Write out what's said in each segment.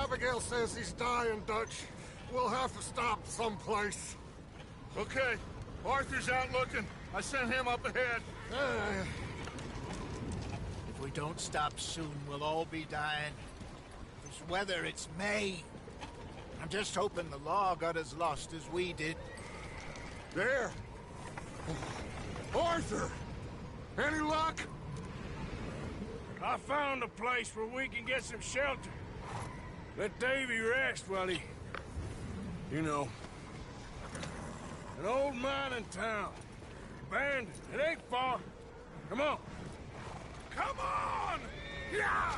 Abigail says he's dying, Dutch. We'll have to stop someplace. Okay. Arthur's out looking. I sent him up ahead. If we don't stop soon, we'll all be dying. This weather, it's May. I'm just hoping the law got as lost as we did. There! Arthur! Any luck? I found a place where we can get some shelter. Let Davy rest while he... You know... An old mining town. Abandoned. It ain't far. Come on. Come on! Yeah!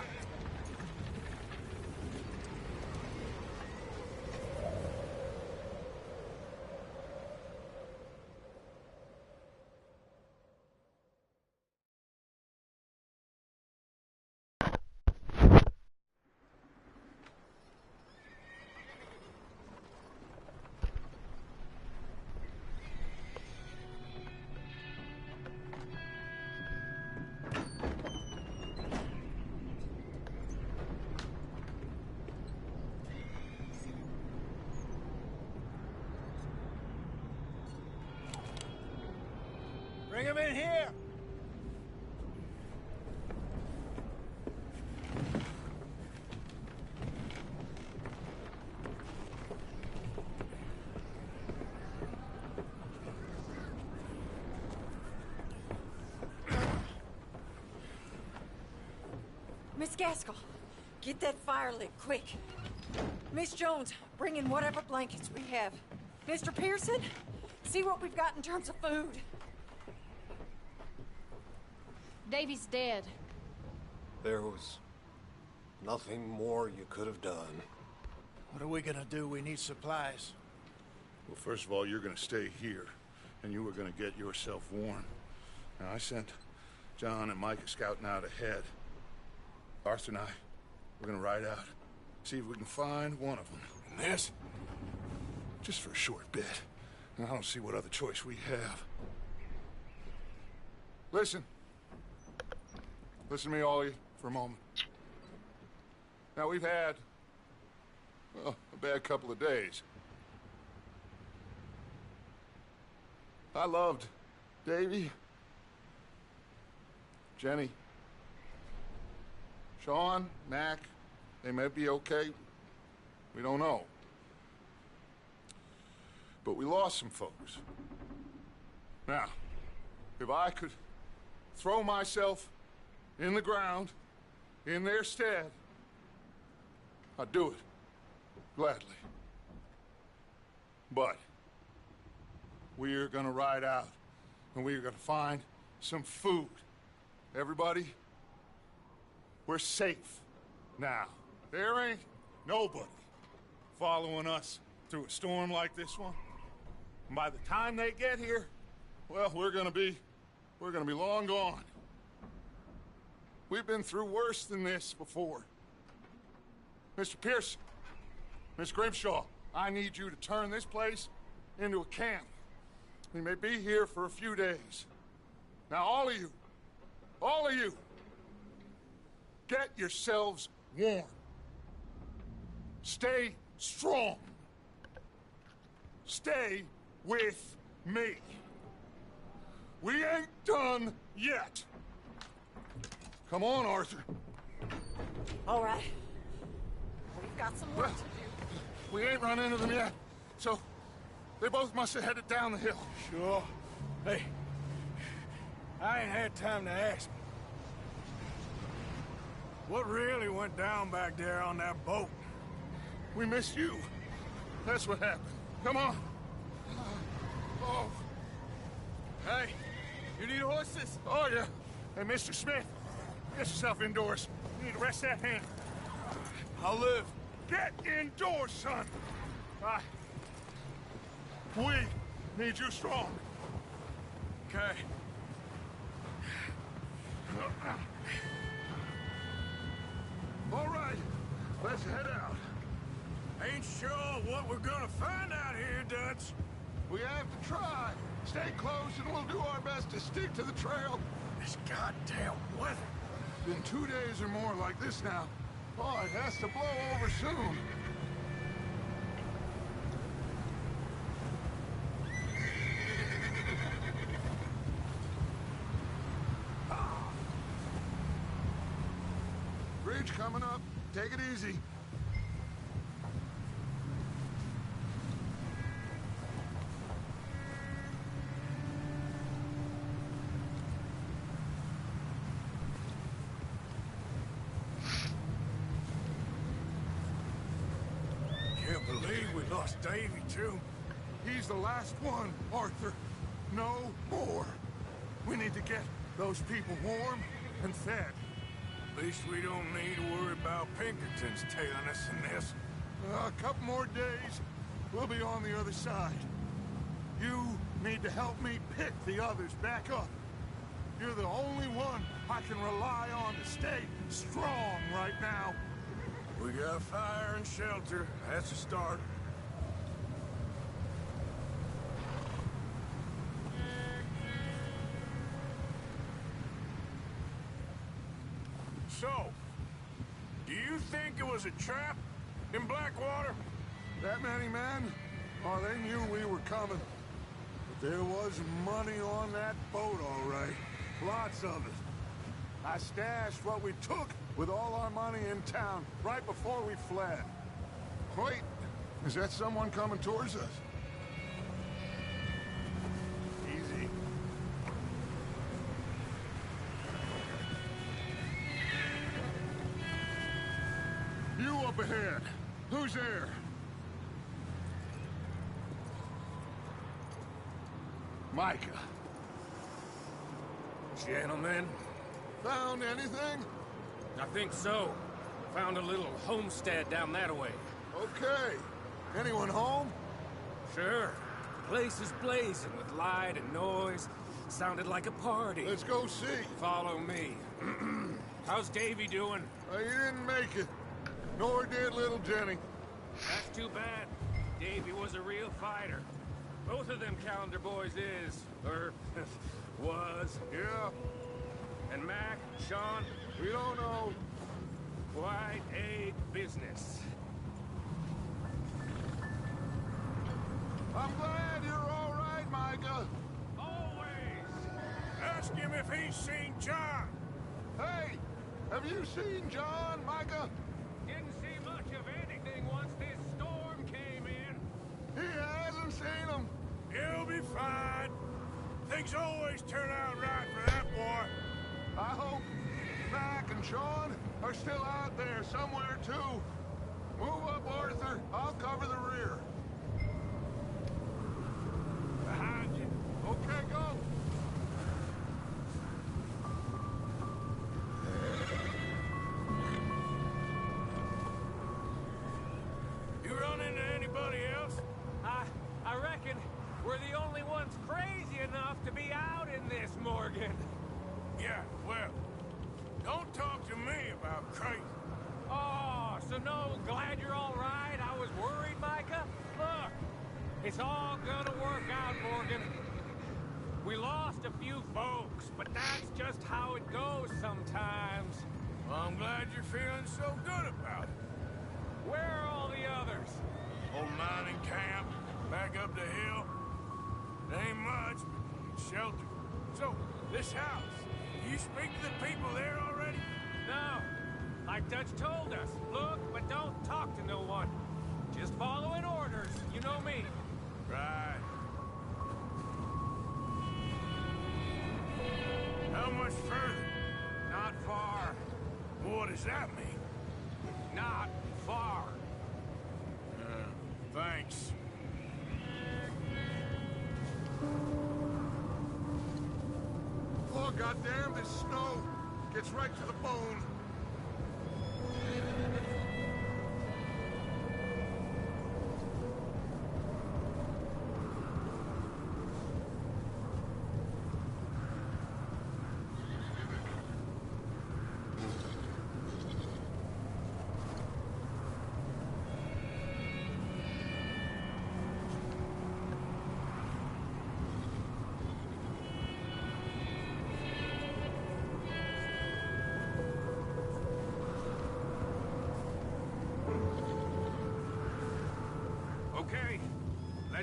Bring him in here! Miss Gaskell, get that fire lit, quick. Miss Jones, bring in whatever blankets we have. Mr. Pearson, see what we've got in terms of food. Davy's dead. There was nothing more you could have done. What are we gonna do? We need supplies. Well, first of all, you're gonna stay here, and you were gonna get yourself warm. Now, I sent John and Micah scouting out ahead. Arthur and I, we're gonna ride out, see if we can find one of them. And this? Just for a short bit. And I don't see what other choice we have. Listen. Listen to me, all of you, for a moment. Now, we've had, well, a bad couple of days. I loved Davy, Jenny, Sean, Mac. They may be okay. We don't know. But we lost some folks. Now, if I could throw myself in the ground, in their stead, I'd do it, gladly. But we're gonna ride out, and we're gonna find some food. Everybody, we're safe now. There ain't nobody following us through a storm like this one. And by the time they get here, well, we're gonna be long gone. We've been through worse than this before. Mr. Pearson, Miss Grimshaw, I need you to turn this place into a camp. We may be here for a few days. Now, all of you, get yourselves warm. Stay strong. Stay with me. We ain't done yet. Come on, Arthur. All right. We've got some work to do. We ain't run into them yet, so they both must have headed down the hill. Sure. Hey, I ain't had time to ask. What really went down back there on that boat? We missed you. That's what happened. Come on. Oh. Hey, you need horses? Oh, yeah. Hey, Mr. Smith, get yourself indoors. You need to rest that hand. I'll live. Get indoors, son. We need you strong. Okay. All right, let's head out. Ain't sure what we're gonna find out here, Dutch. We have to try. Stay close and we'll do our best to stick to the trail. This goddamn weather. Been 2 days or more like this now. Oh, it has to blow over soon. Bridge coming up. Take it easy. Can't believe we lost Davy, too. He's the last one, Arthur. No more. We need to get those people warm and fed. At least we don't need to worry about Pinkertons tailing us in this. A couple more days, we'll be on the other side. You need to help me pick the others back up. You're the only one I can rely on to stay strong right now. We got fire and shelter. That's a start. So, do you think it was a trap in Blackwater? That many men? Oh, they knew we were coming. But there was money on that boat, all right. Lots of it. I stashed what we took with all our money in town right before we fled. Wait, is that someone coming towards us? Easy. You up ahead. Who's there? Micah. Gentlemen, Found anything? I think so. Found a little homestead down that way. Okay. Anyone home? Sure. Place is blazing with light and noise. Sounded like a party. Let's go see. Follow me. How's Davy doing? He didn't make it. Nor did little Jenny. That's too bad. Davy was a real fighter. Both of them calendar boys is, or was. Yeah, And Mac, Sean, we don't know. quite a business. I'm glad you're all right, Micah. Always! Ask him if he's seen John. Hey, have you seen John, Micah? Didn't see much of anything once this storm came in. He hasn't seen him. He'll be fine. Things always turn out right for that boy. I hope Mac and Sean are still out there somewhere, too. Move up, Arthur. I'll cover the rear. Behind you. Okay, go. You run into anybody else? I reckon we're the only ones crazy enough to be out in this, Morgan. Yeah, well, don't talk to me about crazy. Oh, so no, glad you're all right. I was worried, Micah. Look, it's all gonna work out, Morgan. We lost a few folks, but that's just how it goes sometimes. Well, I'm glad you're feeling so good about it. Where are all the others? Old mining camp, back up the hill. It ain't much, but it's shelter. So, this house, you speak to the people there already? No, like Dutch told us. Look, but don't talk to no one. Just following orders. You know me. Right. How much further? Not far. What does that mean? Not far. Thanks. Oh, goddamn, this snow gets right to the bone.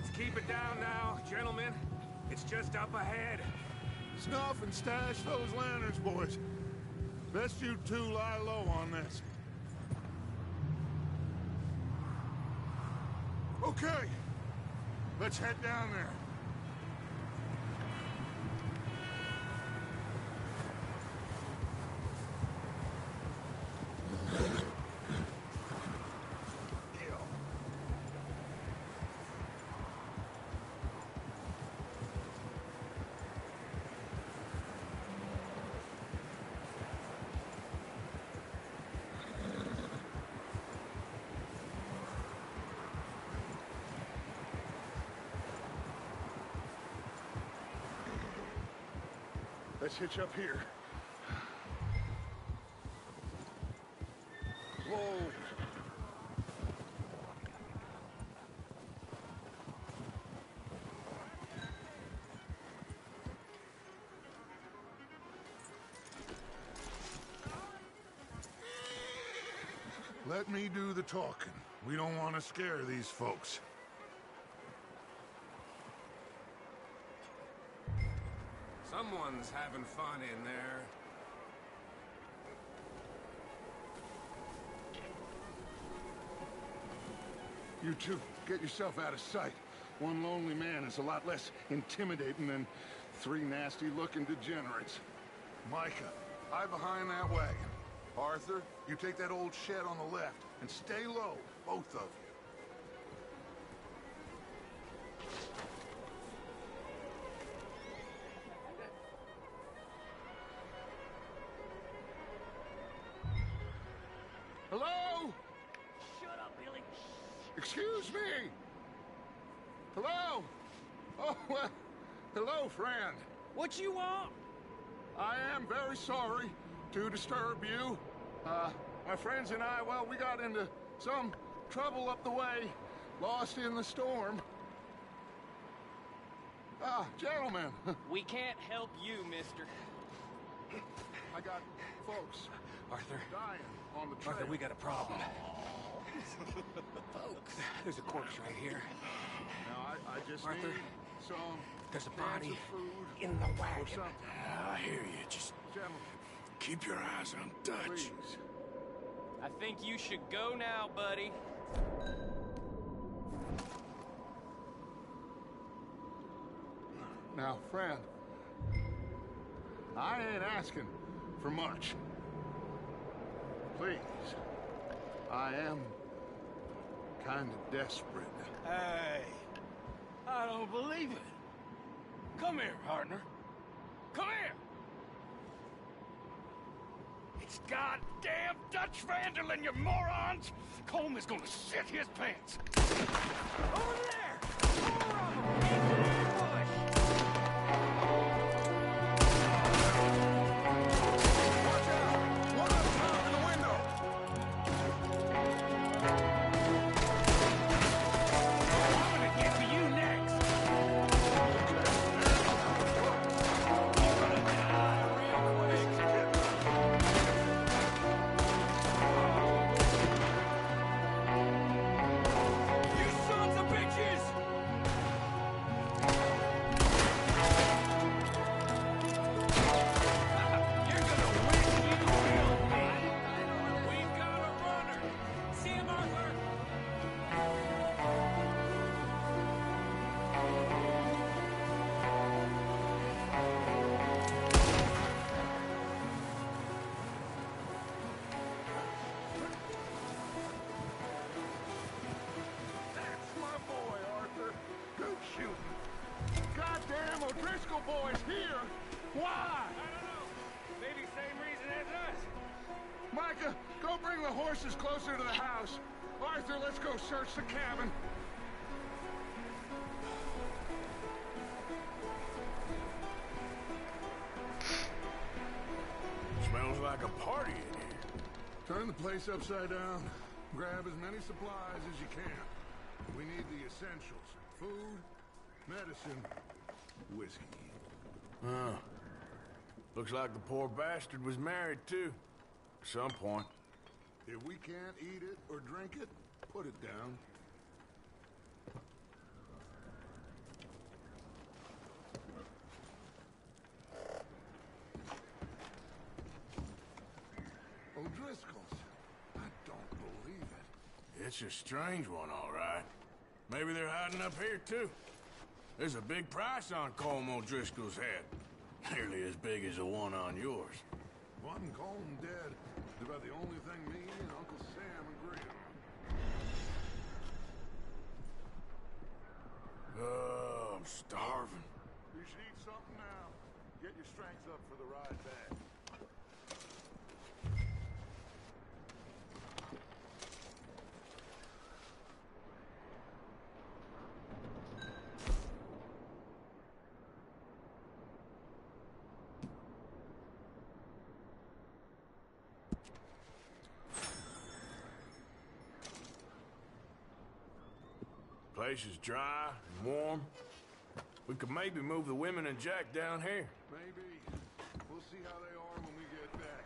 Let's keep it down now, gentlemen. It's just up ahead. Snuff and stash those lanterns, boys. Best you two lie low on this. Okay, let's head down there. Let's hitch up here. Whoa. Let me do the talking. We don't want to scare these folks. Someone's having fun in there. You two, get yourself out of sight. One lonely man is a lot less intimidating than three nasty-looking degenerates. Micah, hide behind that wagon. Arthur, you take that old shed on the left, and stay low, both of you. Hello? Shut up, Billy. Excuse me? Hello? Oh, well, hello, friend. What you want? I am very sorry to disturb you. My friends and I, well, we got into some trouble up the way, lost in the storm. Gentlemen. We can't help you, mister. I got folks Arthur. dying on the trail. Arthur, we got a problem. Folks. There's a corpse right here. Now, I just Arthur, need some there's a cans body of food in the or wagon. something. I hear you. Just Gentlemen, keep your eyes on Dutch. please. I think you should go now, buddy. Now, friend, I ain't asking for much. Please, I am kind of desperate. Hey, I don't believe it. Come here, partner. Come here. It's goddamn Dutch Vanderlyn, you morons! Colm is gonna shit his pants. Over there! More of them! Into the ambush! Watch out! One up top in the window! I'm gonna get to you next. You're gonna die real quick. You sons of bitches! You're gonna wish you killed me. We've got a runner! See him, Arthur! That's my boy, Arthur. Good shooting. Goddamn O'Driscoll boy's here! Why? I don't know. Maybe same reason as us. Micah, go bring the horses closer to the house. Arthur, let's go search the cabin. Smells like a party in here. Turn the place upside down. Grab as many supplies as you can. We need the essentials. Food, medicine, whiskey. Oh. Looks like the poor bastard was married, too. At some point. If we can't eat it or drink it, put it down. It's a strange one, all right. Maybe they're hiding up here, too. There's a big price on Colm O'Driscoll's head. Nearly as big as the one on yours. One Colm dead is about the only thing me and Uncle Sam agree on. Oh, I'm starving. You should eat something now. Get your strength up for the ride back. Place is dry and warm. We could maybe move the women and Jack down here. Maybe. We'll see how they are when we get back.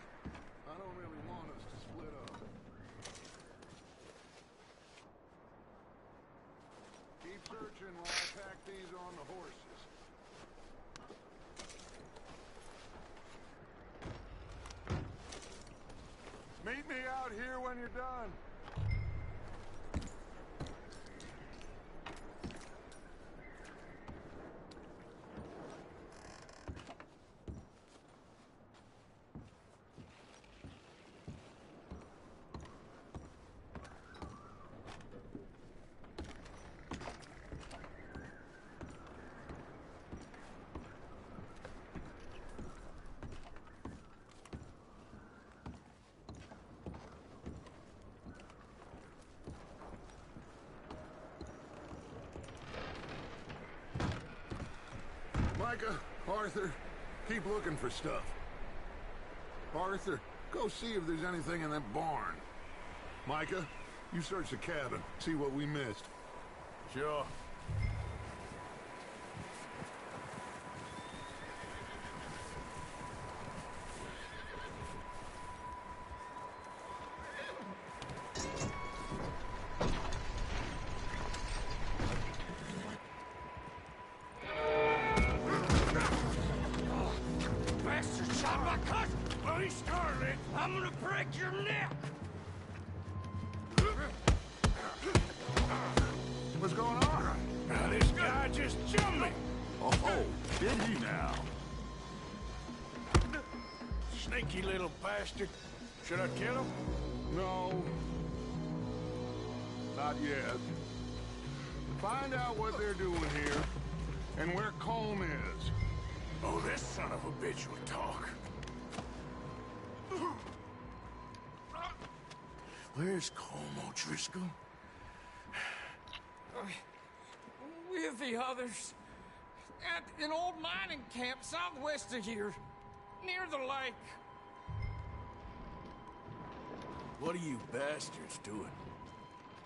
I don't really want us to split up. Keep searching while I pack these on the horses. Meet me out here when you're done. Micah, Arthur, keep looking for stuff. Arthur, go see if there's anything in that barn. Micah, you search the cabin, see what we missed. Sure. I'm gonna break your neck! What's going on? This guy just jumped me! Oh, did he now? Sneaky little bastard. Should I kill him? No. Not yet. Find out what they're doing here, and where Colm is. Oh, this son of a bitch will talk. Where's Colm O'Driscoll? With the others. At an old mining camp southwest of here. Near the lake. What are you bastards doing?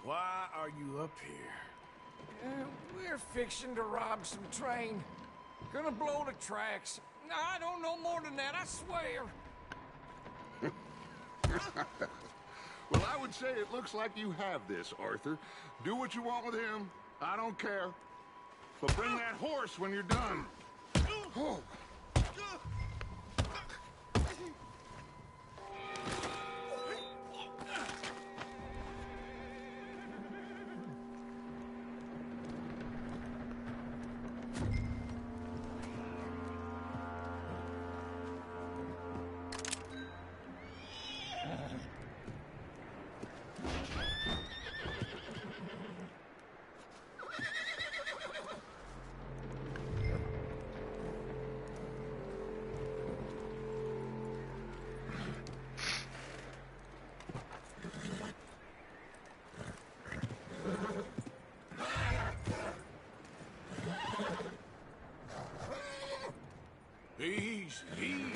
Why are you up here? We're fixing to rob some train. Gonna blow the tracks. I don't know more than that, I swear. Well, I would say it looks like you have this, Arthur. Do what you want with him. I don't care. But bring that horse when you're done. Oh. Easy, easy.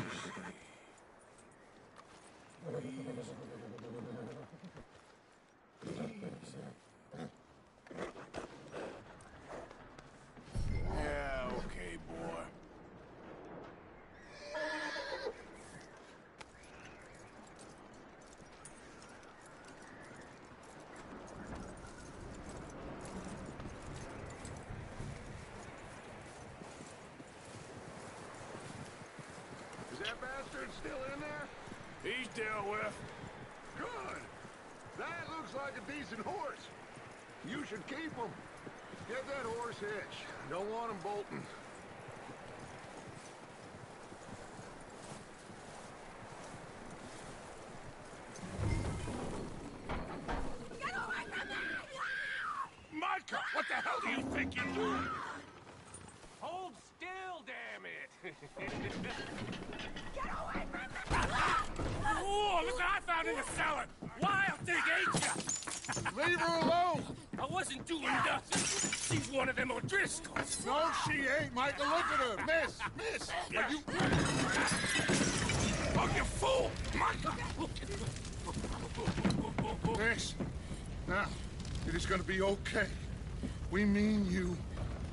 Yeah, okay, boy. Is that bastard still in there? He's dealt with. Good. That looks like a decent horse. You should keep him. Get that horse hitched. Don't want him bolting. Get away from me! Micah, what the hell do you think you're doing? Hold still, damn it! Get away from me! Oh, look what I found in the cellar! Wild thing, ain't ya? Leave her alone! I wasn't doing nothing. She's one of them O'Driscolls. No, she ain't, Micah. Look at her. Miss, are you... Oh, you fool! Micah! Miss, now, it is gonna be okay. We mean you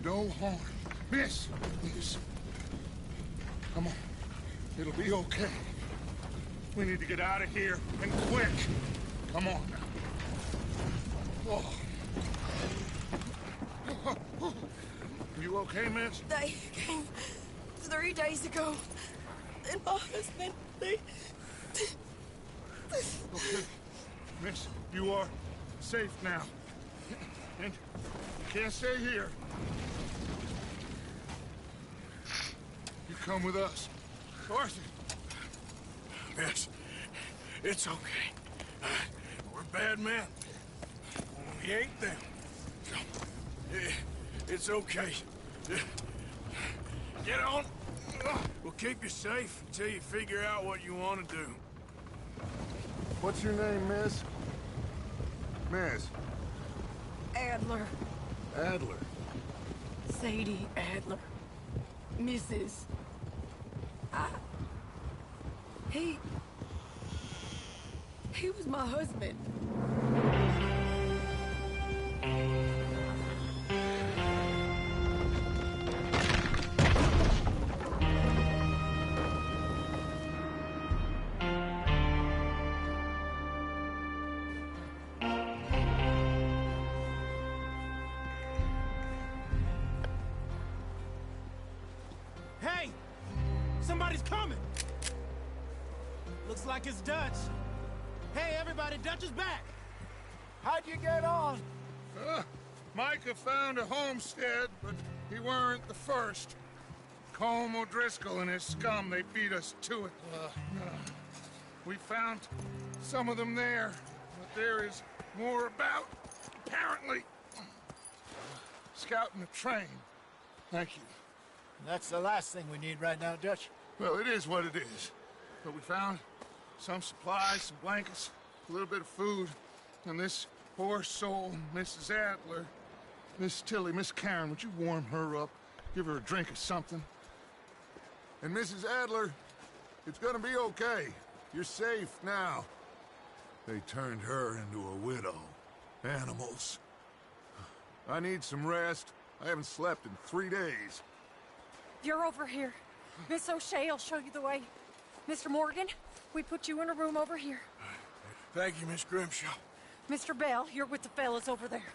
no harm. Miss, come on. It'll be okay. We need to get out of here, and quick. Come on now. Oh. You okay, miss? They came 3 days ago. And my husband, they... Okay. Miss, you are safe now. And you can't stay here. You come with us. Arthur. Miss, it's okay. We're bad men. We ain't them. It's okay. Get on. We'll keep you safe until you figure out what you want to do. What's your name, miss? Miss. Adler. Adler. Sadie Adler. Mrs. He was my husband. Hey! Somebody's coming! Looks like it's Dutch. Hey, everybody, Dutch is back! How'd you get on? Micah found a homestead, but he weren't the first. Colm O'Driscoll and his scum, they beat us to it. We found some of them there, but there is more about, apparently. Scouting the train. Thank you. That's the last thing we need right now, Dutch. Well, it is what it is. But we found some supplies, some blankets, a little bit of food, and this poor soul, Mrs. Adler, Miss Tilly, Miss Karen, would you warm her up? Give her a drink or something? And Mrs. Adler, it's gonna be okay. You're safe now. They turned her into a widow. Animals. I need some rest. I haven't slept in 3 days. You're over here. Miss O'Shea will show you the way. Mr. Morgan, we put you in a room over here. Thank you, Miss Grimshaw. Mr. Bell, you're with the fellas over there.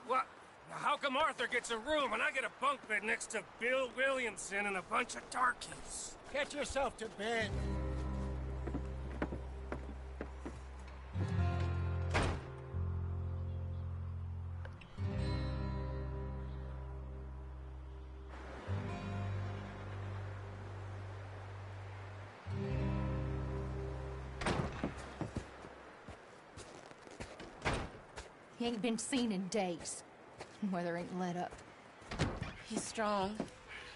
What? How come Arthur gets a room and I get a bunk bed next to Bill Williamson and a bunch of darkies? Get yourself to bed. He ain't been seen in days. Weather ain't let up. He's strong.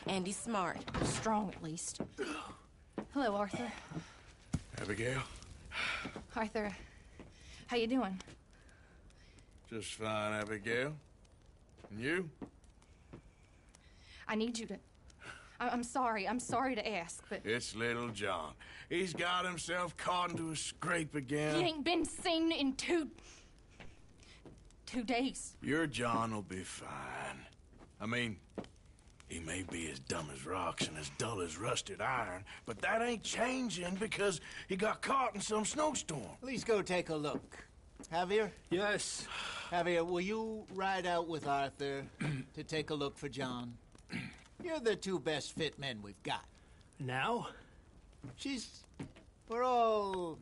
And he's smart. Strong, at least. Hello, Arthur. Abigail? Arthur, how you doing? Just fine, Abigail. And you? I need you to... I'm sorry to ask, but... It's little John. He's got himself caught into a scrape again. He ain't been seen in 2 days. Your John will be fine. I mean, he may be as dumb as rocks and as dull as rusted iron, but that ain't changing because he got caught in some snowstorm. Please go take a look. Javier? Yes. Javier, will you ride out with Arthur to take a look for John? You're the 2 best fit men we've got. Now? We're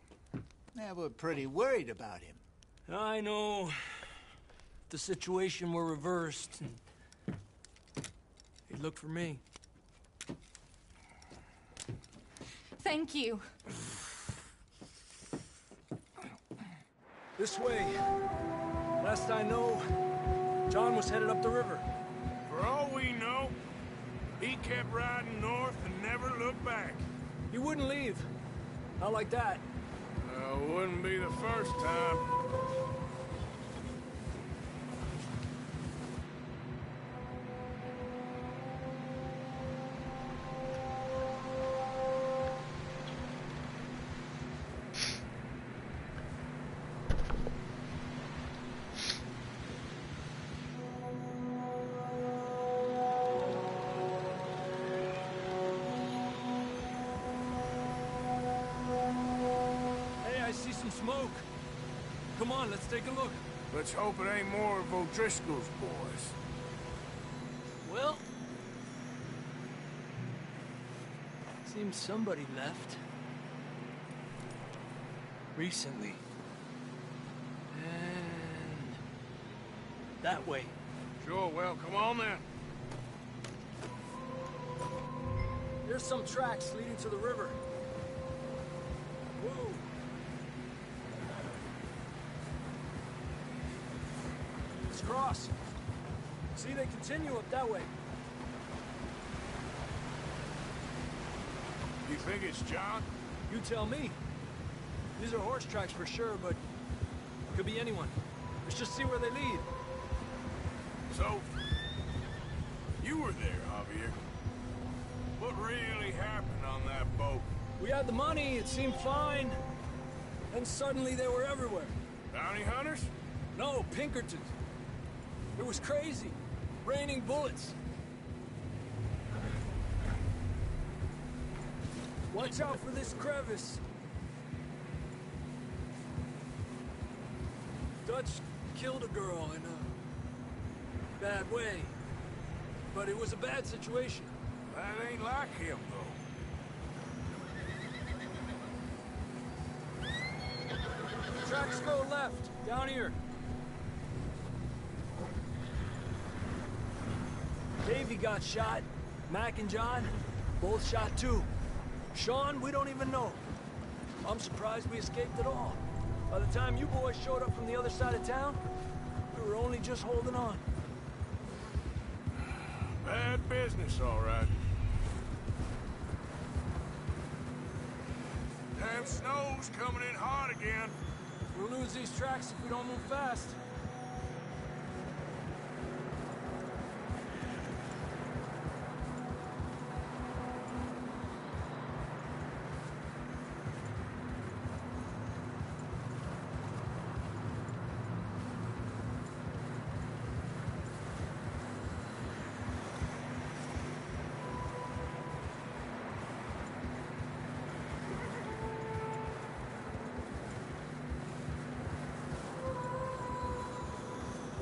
pretty worried about him. I know. If the situation were reversed, he'd look for me. Thank you. This way. Last I know, John was headed up the river. For all we know, he kept riding north and never looked back. He wouldn't leave. Not like that. Wouldn't be the first time. Smoke. Come on, let's take a look. Let's hope it ain't more of O'Driscoll's boys. Well, seems somebody left. Recently. And that way. Sure, well, come on then. There's some tracks leading to the river. Whoa. Cross. See, they continue up that way. You think it's John? You tell me. These are horse tracks for sure, but could be anyone. Let's just see where they lead. So, you were there, Javier. What really happened on that boat? We had the money, it seemed fine. Then suddenly they were everywhere. Bounty hunters? No, Pinkertons. It was crazy. Raining bullets. Watch out for this crevice. Dutch killed a girl in a bad way. But it was a bad situation. That ain't like him, though. Tracks go left, down here. Davey got shot. Mac and John, both shot too. Sean, we don't even know. I'm surprised we escaped at all. By the time you boys showed up from the other side of town, we were only just holding on. Bad business, all right. Damn snow's coming in hard again. We'll lose these tracks if we don't move fast.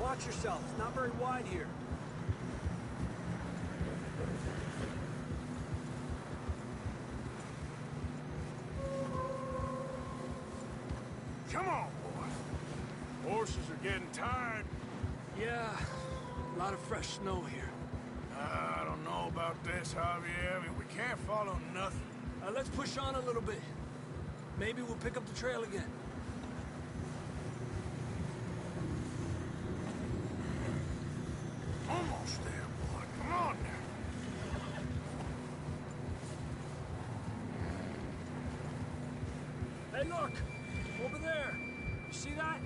Watch yourself. It's not very wide here. Come on, boy. Horses are getting tired. Yeah, a lot of fresh snow here. I don't know about this, Javier. I mean, we can't follow nothing. Let's push on a little bit. Maybe we'll pick up the trail again. Almost there, boy. Come on now. Hey, look! Over there! You see that?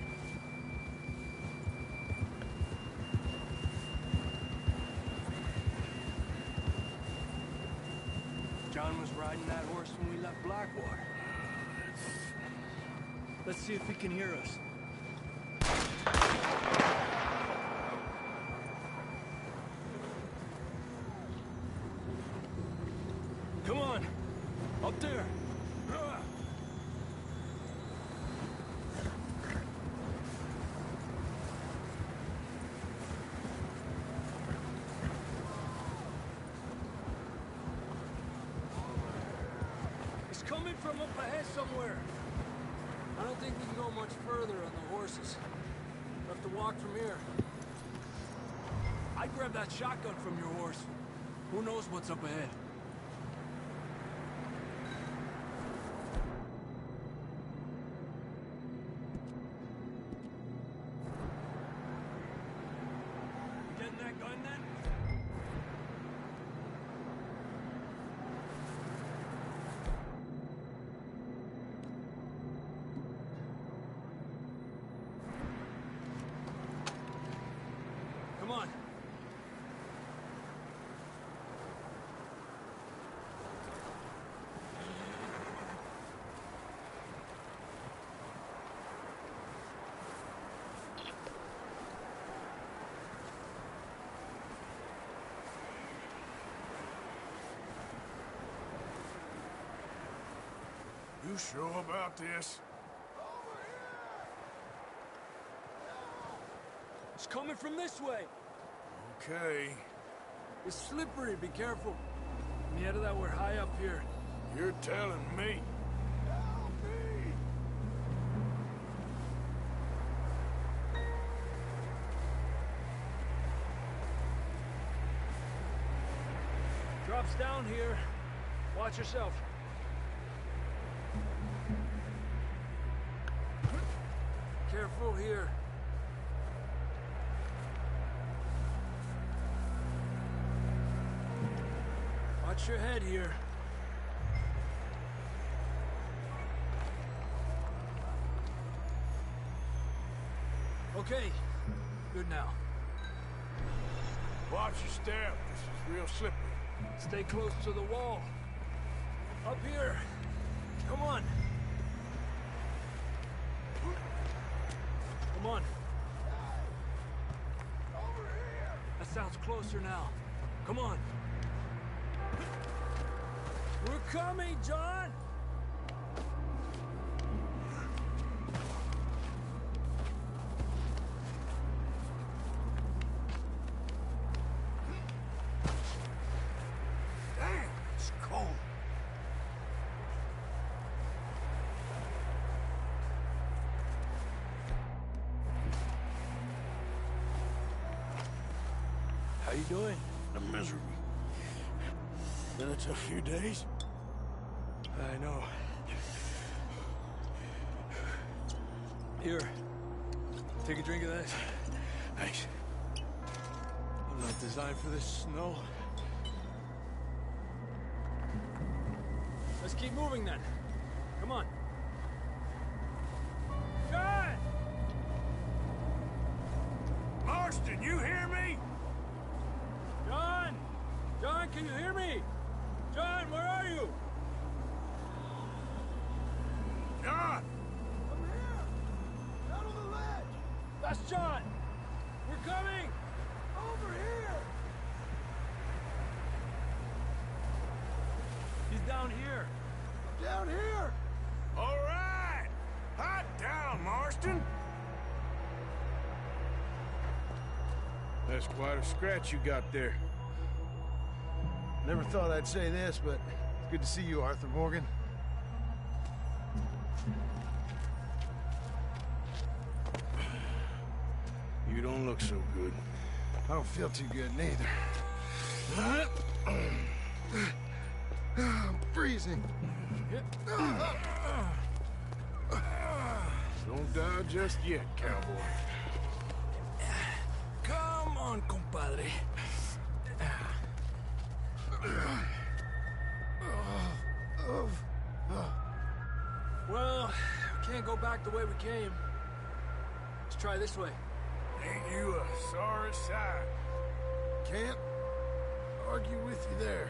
John was riding that horse when we left Blackwater. Let's see if he can hear us. Come on! Up there! It's coming from up ahead somewhere. I don't think we can go much further on the horses. We'll have to walk from here. I'd grab that shotgun from your horse. Who knows what's up ahead? You getting that gun then? Come on. You sure about this? It's coming from this way. Okay. It's slippery, be careful. Me out of that, we're high up here. You're telling me. Help me! Drops down here. Watch yourself. Careful here. Watch your head here. Okay, good now. Watch your step. This is real slippery. Stay close to the wall. Up here. Come on. Come on. Over here! That sounds closer now. Come on. We're coming, John! Damn, it's cold. How you doing? I'm miserable. Been a tough few days. I know. Here. Take a drink of that. Thanks. I'm not designed for this snow. Let's keep moving then. Come on. John! Marston, you hear me? John! John, can you hear me? John, where are you? John! I'm here! Out on the ledge! That's John! We're coming! Over here! He's down here. Down here! All right! Hot down, Marston! That's quite a scratch you got there. Never thought I'd say this, but it's good to see you, Arthur Morgan. You don't look so good. I don't feel too good, neither. I'm freezing. Don't die just yet, cowboy. Come on, compadre. Well, we can't go back the way we came. Let's try this way. Ain't you a sorry sight? Can't argue with you there.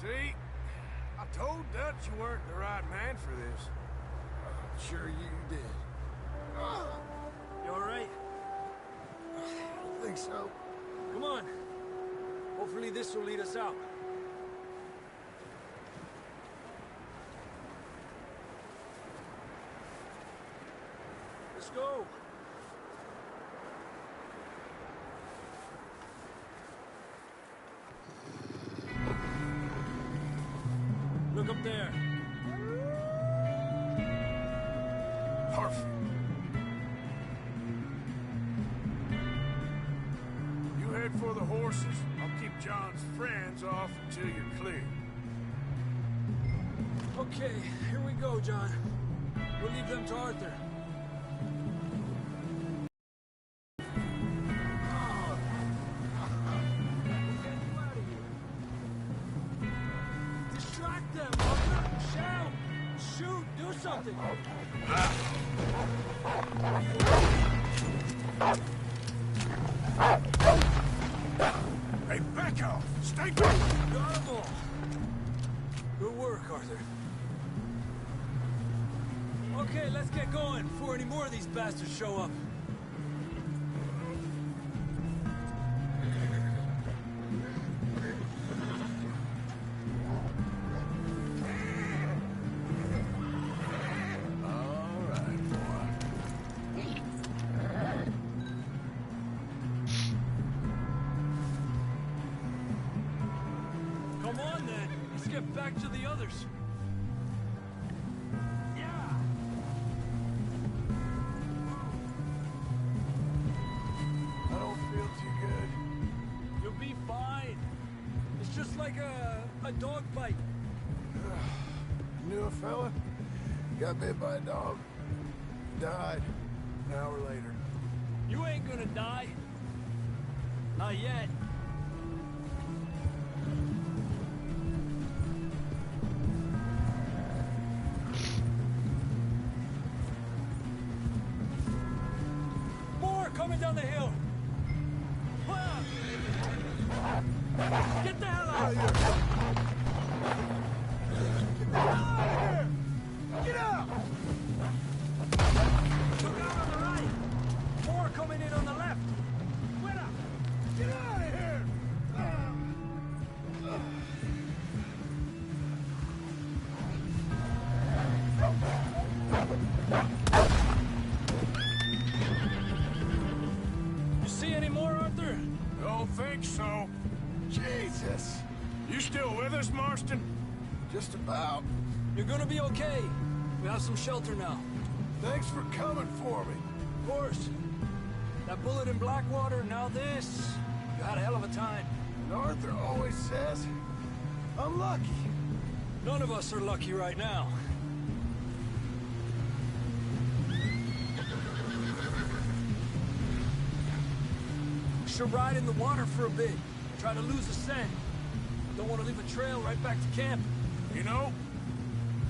See? I told Dutch you weren't the right man for this. I'm sure you did. You all right? I don't think so. Come on. Hopefully this will lead us out. Let's go. Look up there. Perfect. You head for the horses. I'll keep John's friends off until you're clear. Okay, here we go, John. We'll leave them to Arthur. Distract them, Arthur! Shout! Shoot! Do something! Hey, back off! Stay back! Got 'em all! Good work, Arthur. Okay, let's get going before any more of these bastards show up. Come on, then. Let's get back to the others. I don't feel too good. You'll be fine. It's just like a dog bite. Knew a fella? Got bit by a dog. Died an hour later. You ain't gonna die. Not yet. More coming down the hill. Wow. Get the hell out of here! Get the hell out of here! Get out! Look out on the right! More coming in on the left! Fuera! Get out of here! You see any more, Arthur? Don't think so. Jesus! You still with us, Marston? Just about. You're gonna be okay. We have some shelter now. Thanks for coming for me. Of course. That bullet in Blackwater, now this. You had a hell of a time. And Arthur always says, I'm lucky. None of us are lucky right now. Should ride in the water for a bit. Try to lose the scent. Don't want to leave a trail right back to camp. You know,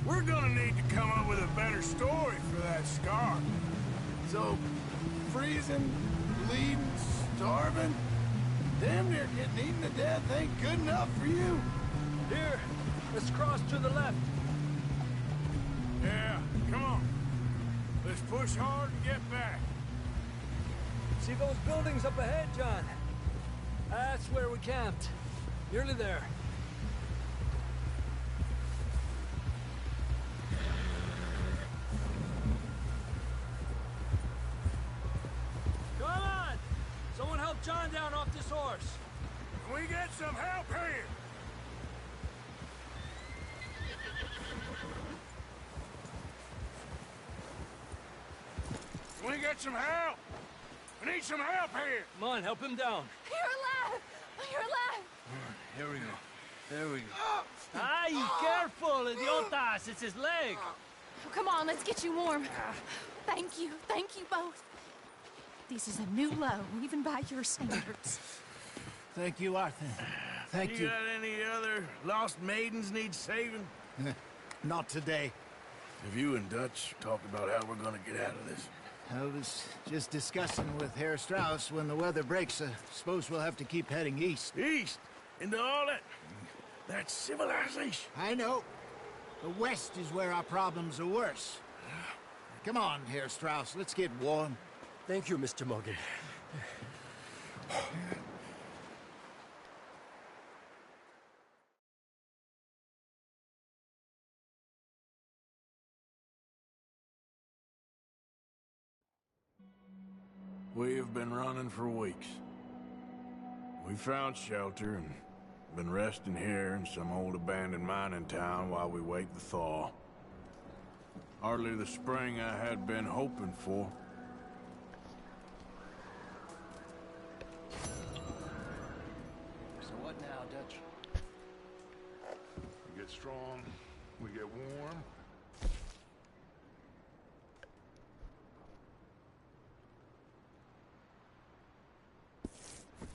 we're gonna need to come up with a better story for that scar. So, freezing, bleeding, starving, damn near getting eaten to death ain't good enough for you. Here, let's cross to the left. Yeah, come on. Let's push hard and get back. See those buildings up ahead, John? That's where we camped. Nearly there. Come on! Someone help John down off this horse. Can we get some help here? Can we get some help? We need some help here. Come on, help him down. You're alive! You're alive! Here we go. There we go. Ay, careful, idiotas! It's his leg. Oh, come on, let's get you warm. Thank you both. This is a new low, even by your standards. Thank you, Arthur. Thank you. You got any other lost maidens need saving? Not today. Have you and Dutch talked about how we're gonna get out of this? I was just discussing with Herr Strauss when the weather breaks. Suppose we'll have to keep heading east. East? Into all that civilization? I know. The west is where our problems are worse. Come on, Herr Strauss, let's get warm. Thank you, Mr. Morgan. We have been running for weeks. We found shelter and been resting here in some old abandoned mining town while we wait the thaw. Hardly the spring I had been hoping for. So what now, Dutch? We get strong, we get warm.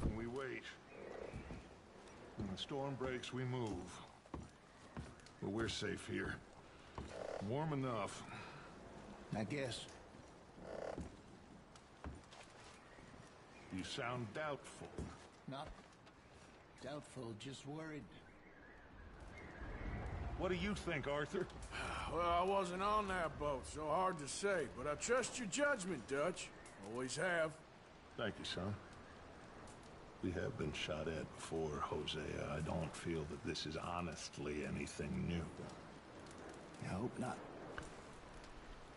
And we wait. When the storm breaks, we move. But we're safe here. Warm enough. I guess. You sound doubtful. Not doubtful, just worried. What do you think, Arthur? Well, I wasn't on that boat, so hard to say, but I trust your judgment, Dutch. Always have. Thank you, son. We have been shot at before, Hosea. I don't feel that this is honestly anything new. I hope not.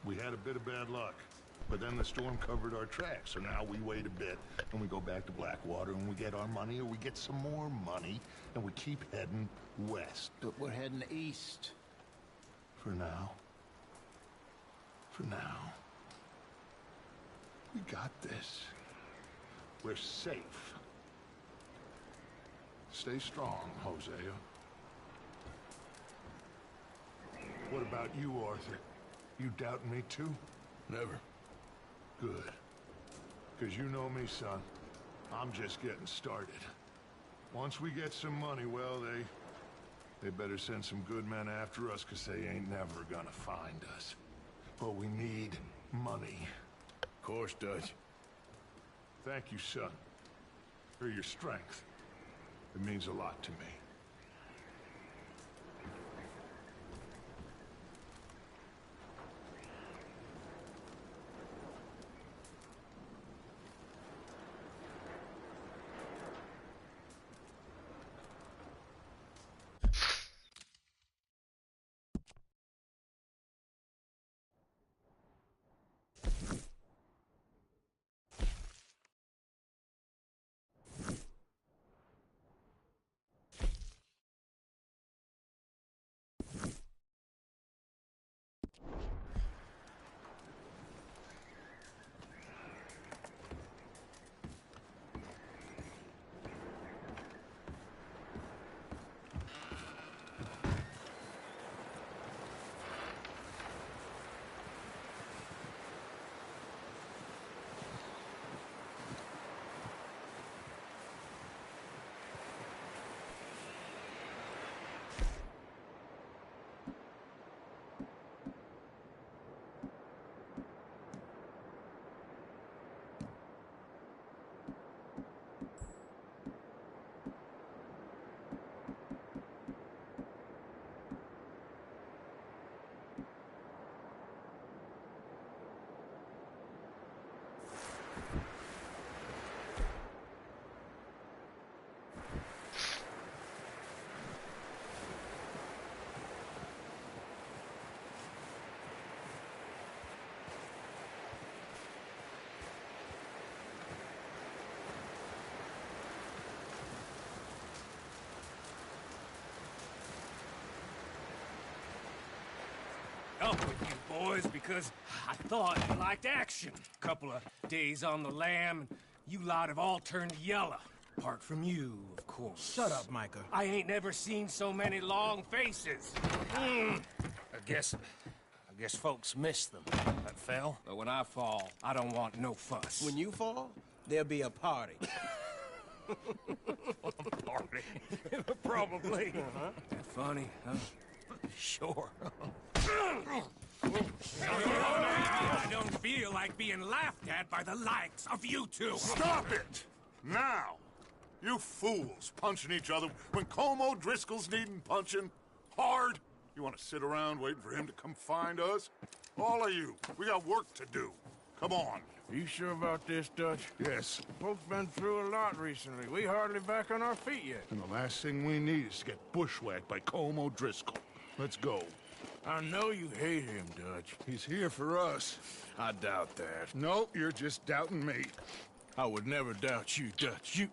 We had a bit of bad luck, but then the storm covered our tracks, so now we wait a bit, and we go back to Blackwater, and we get our money, or we get some more money, and we keep heading west. But we're heading east. For now. For now. We got this. We're safe. Stay strong, Hosea. What about you, Arthur? You doubting me too? Never. Good. Because you know me, son. I'm just getting started. Once we get some money, well, they better send some good men after us, because they ain't never gonna find us. But we need money. Of course, Dutch. Thank you, son, for your strength. It means a lot to me. Up with you boys because I thought you liked action. Couple of days on the lam, and you lot have all turned yellow. Apart from you, of course. Shut up, Micah. I ain't never seen so many long faces. I guess folks miss them. That fell. But when I fall, I don't want no fuss. When you fall, there'll be a party. Party? Probably. That funny, huh? Sure. I don't feel like being laughed at by the likes of you two. Stop it! Now! You fools punching each other when Como Driscoll's needing punching hard. You want to sit around waiting for him to come find us? All of you, we got work to do. Come on. You sure about this, Dutch? Yes. Folks been through a lot recently. We hardly back on our feet yet. And the last thing we need is to get bushwhacked by Como Driscoll. Let's go. I know you hate him, Dutch. He's here for us. I doubt that. No, you're just doubting me. I would never doubt you, Dutch.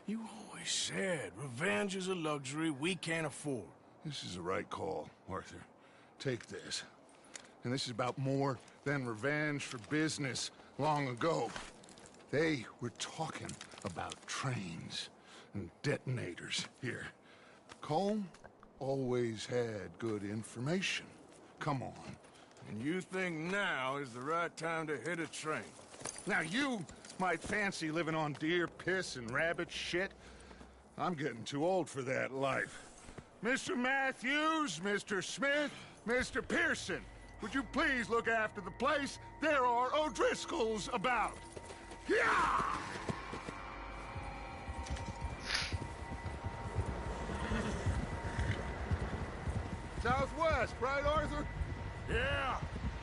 You always said revenge is a luxury we can't afford. This is the right call, Arthur. Take this. And this is about more than revenge for business long ago. They were talking about trains and detonators here. Colm always had good information. Come on. And you think now is the right time to hit a train? Now you might fancy living on deer piss and rabbit shit. I'm getting too old for that life. Mr. Matthews, Mr. Smith, Mr. Pearson, would you please look after the place? There are O'Driscolls about. Yeah! Southwest, right, Arthur? Yeah.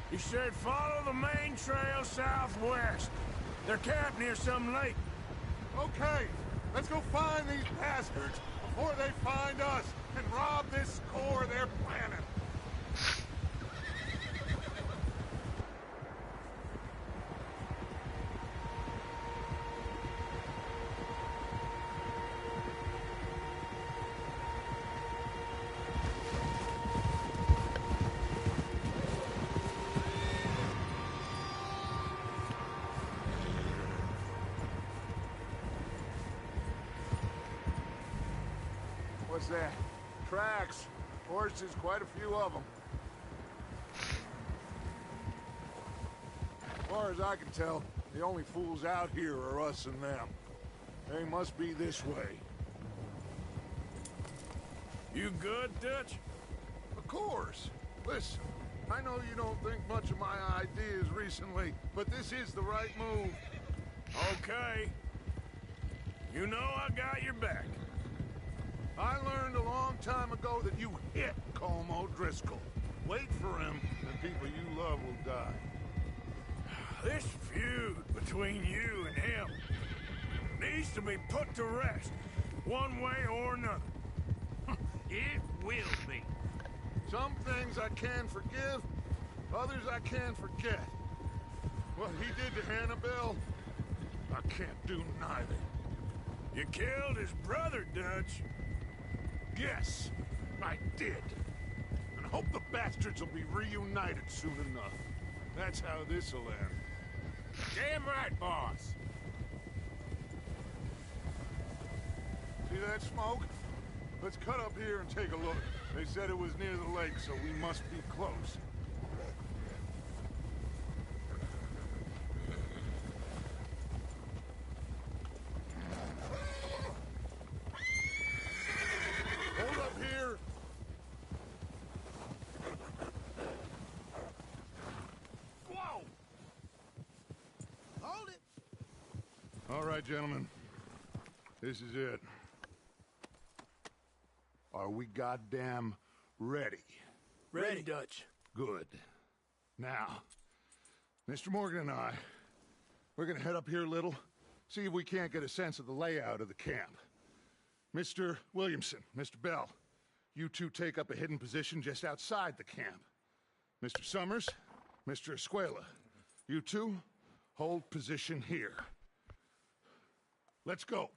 He said follow the main trail southwest. They're camped near some lake. Okay, let's go find these bastards before they find us and rob this core they're planning. What's that? Tracks. Horses, quite a few of them. As far as I can tell, the only fools out here are us and them. They must be this way. You good, Dutch? Of course. Listen, I know you don't think much of my ideas recently, but this is the right move. Okay. You know I got your back. I learned a long time ago that you hit Colm O'Driscoll. Wait for him, and people you love will die. This feud between you and him needs to be put to rest, one way or another. It will be. Some things I can forgive, others I can't forget. What he did to Annabelle, I can't do neither. You killed his brother, Dutch. Yes, I did. And I hope the bastards will be reunited soon enough. That's how this'll end. Damn right, boss. See that smoke? Let's cut up here and take a look. They said it was near the lake, so we must be close. Hold up here. Whoa! Hold it! All right, gentlemen. This is it. Are we goddamn ready? Ready, Dutch. Good. Now, Mr. Morgan and I, we're gonna head up here a little, see if we can't get a sense of the layout of the camp. Mr. Williamson, Mr. Bell, you two take up a hidden position just outside the camp. Mr. Summers, Mr. Escuela, you two hold position here. Let's go.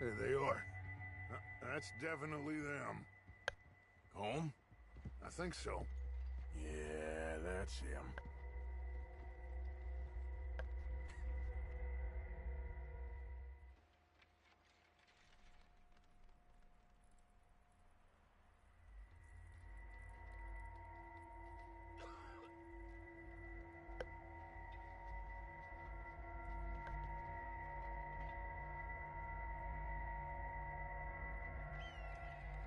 There they are. That's definitely them. Home? I think so. Yeah, that's him.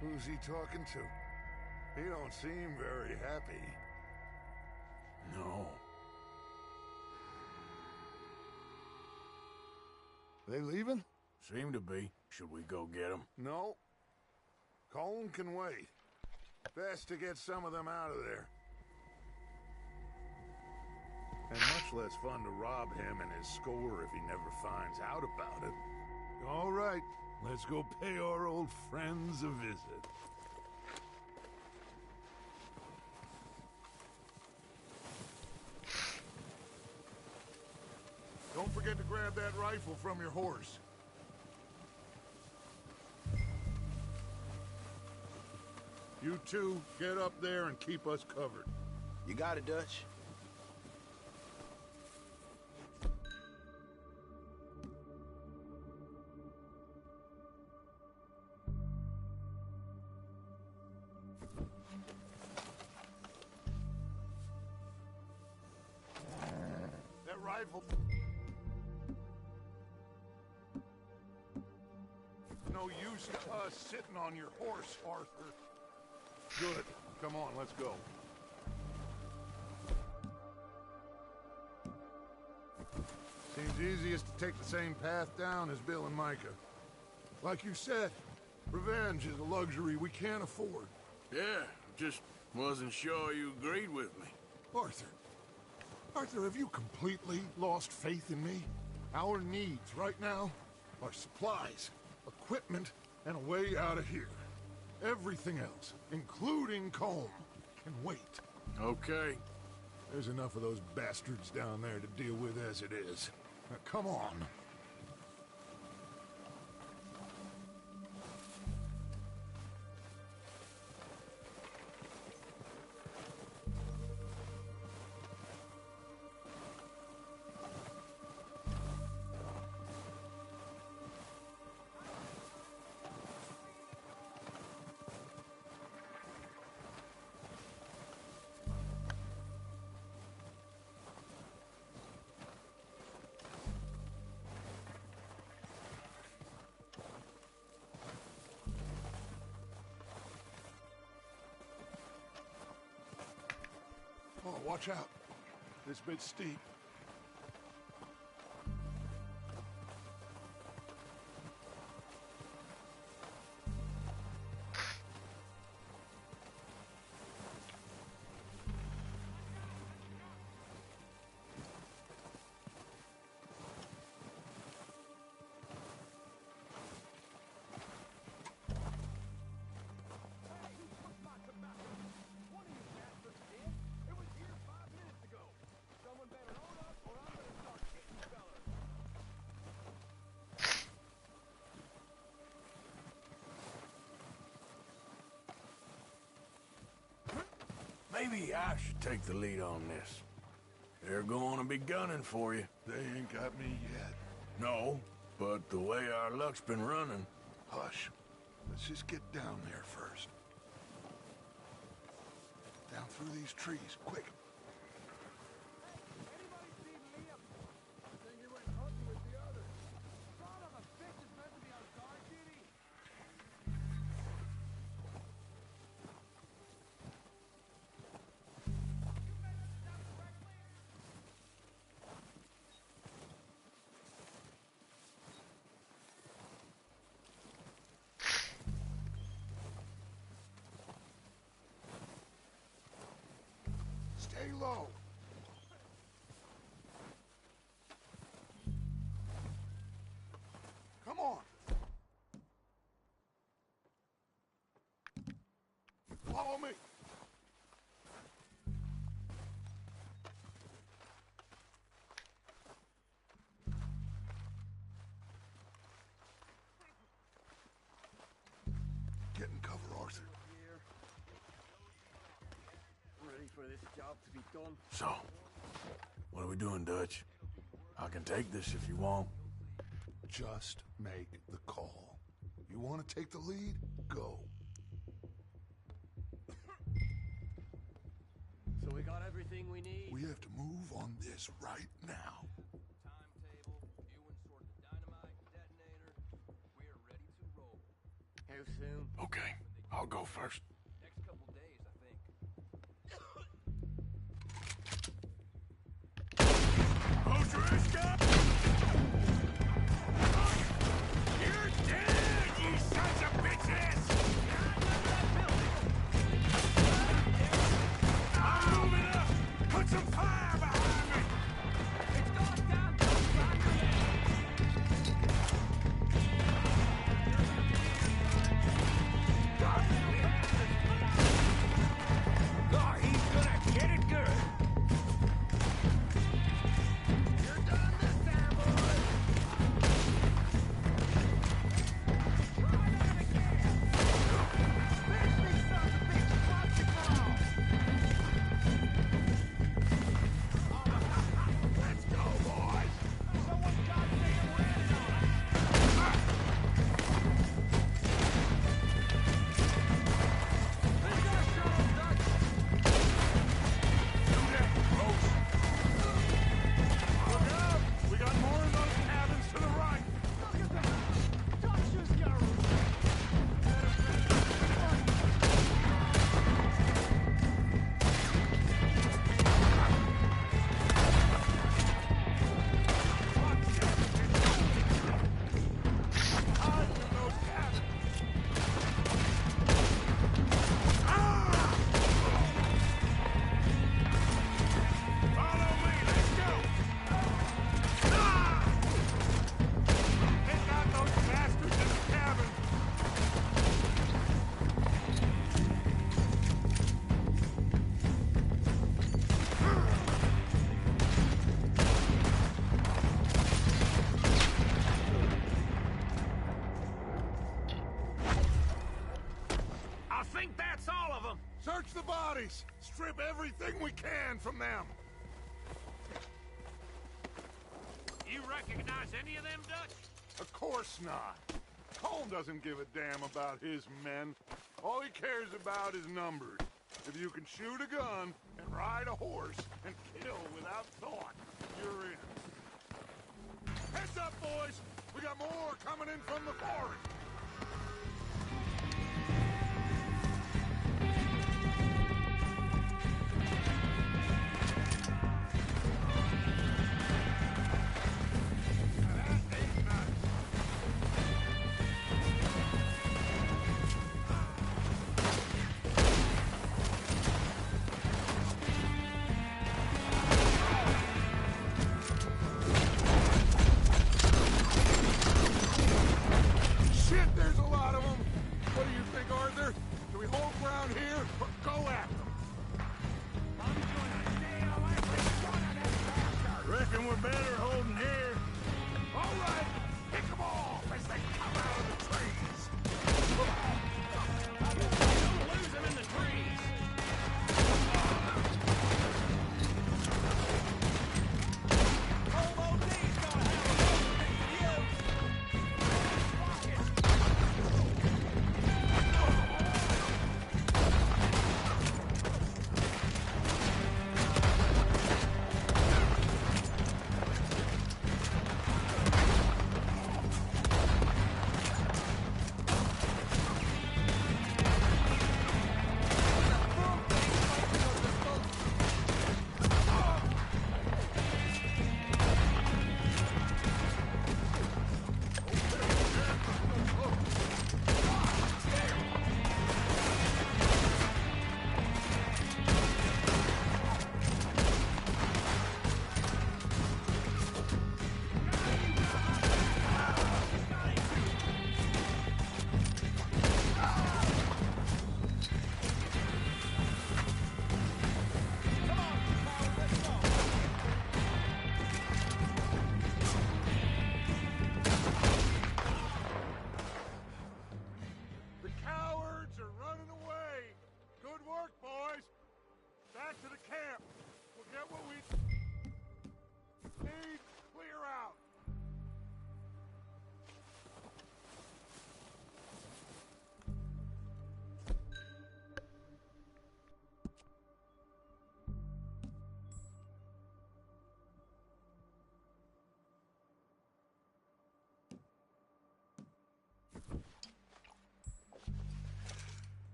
Who's he talking to? He don't seem very happy. No. They leaving? Seem to be. Should we go get them? No. Colm can wait. Best to get some of them out of there. And much less fun to rob him and his score if he never finds out about it. All right, let's go pay our old friends a visit. Don't forget to grab that rifle from your horse. You two, get up there and keep us covered. You got it, Dutch. That rifle... No use to us sitting on your horse, Arthur. Good. Come on, let's go. Seems easiest to take the same path down as Bill and Micah. Like you said, revenge is a luxury we can't afford. Yeah, just wasn't sure you agreed with me. Arthur, have you completely lost faith in me? Our needs right now are supplies, equipment, and a way out of here. Everything else, including Colm, can wait. Okay. There's enough of those bastards down there to deal with as it is. Now, come on. Oh, watch out. This bit's steep. Maybe I should take the lead on this. They're going to be gunning for you. They ain't got me yet. No, but the way our luck's been running... Hush. Let's just get down there first. Down through these trees, quick. Stay low. Come on. Follow me. Get in cover, Arthur. Ready for this job to be done. So, what are we doing, Dutch? I can take this if you want. Just make the call. You want to take the lead? Go. So we got everything we need? We have to move on this right now. Timetable, Ewan sorted the dynamite, detonator. We're ready to roll. How soon? Okay, I'll go first. Next couple days, I think. Hold your ass up! You're dead, you sons of bitches! place. Strip everything we can from them. You recognize any of them, Dutch? Of course not. Cole doesn't give a damn about his men. All he cares about is numbers. If you can shoot a gun and ride a horse and kill without thought, you're in. Heads up, boys! We got more coming in from the forest!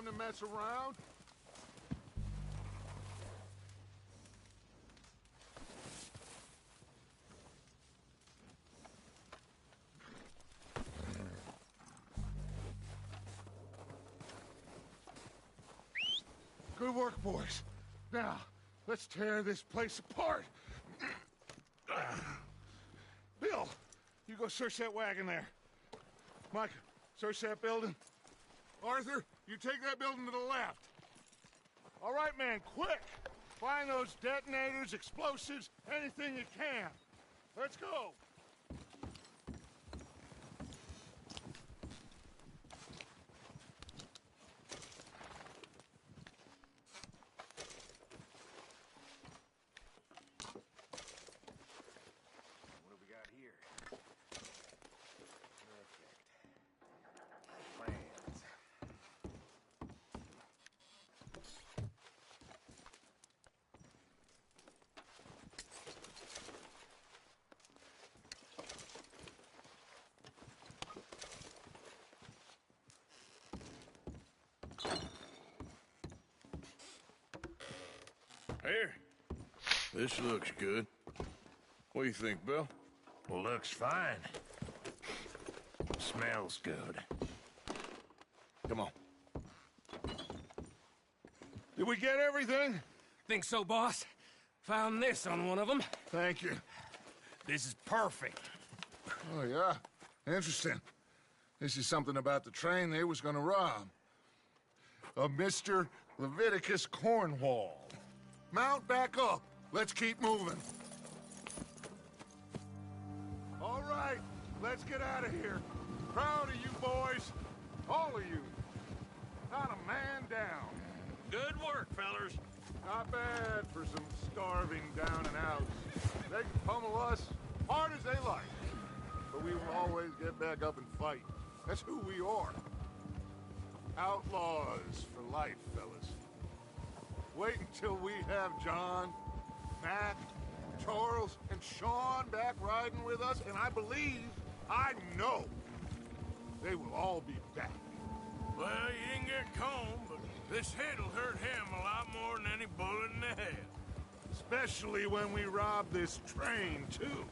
time to mess around. Good work, boys. Now, let's tear this place apart. Bill, you go search that wagon there. Mike, search that building. Arthur, you take that building to the left. All right, man, quick! Find those detonators, explosives, anything you can. Let's go! What do we got here? Perfect. Plans. Here. This looks good. What do you think, Bill? Well, looks fine. Smells good. Come on. Did we get everything? Think so, boss? Found this on one of them. Thank you. This is perfect. Oh, yeah? Interesting. This is something about the train they was gonna rob. A Mr. Leviticus Cornwall. Mount back up. Let's keep moving. All right, let's get out of here. Proud of you boys. All of you. Not a man down. Good work, fellers. Not bad for some starving down and outs. They can pummel us hard as they like. But we will always get back up and fight. That's who we are. Outlaws for life, fellas. Wait until we have John, Mac, Charles, and Sean back riding with us, and I know, they will all be back. Well, you didn't get Combe, but this hit'll hurt him a lot more than any bullet in the head. Especially when we rob this train, too.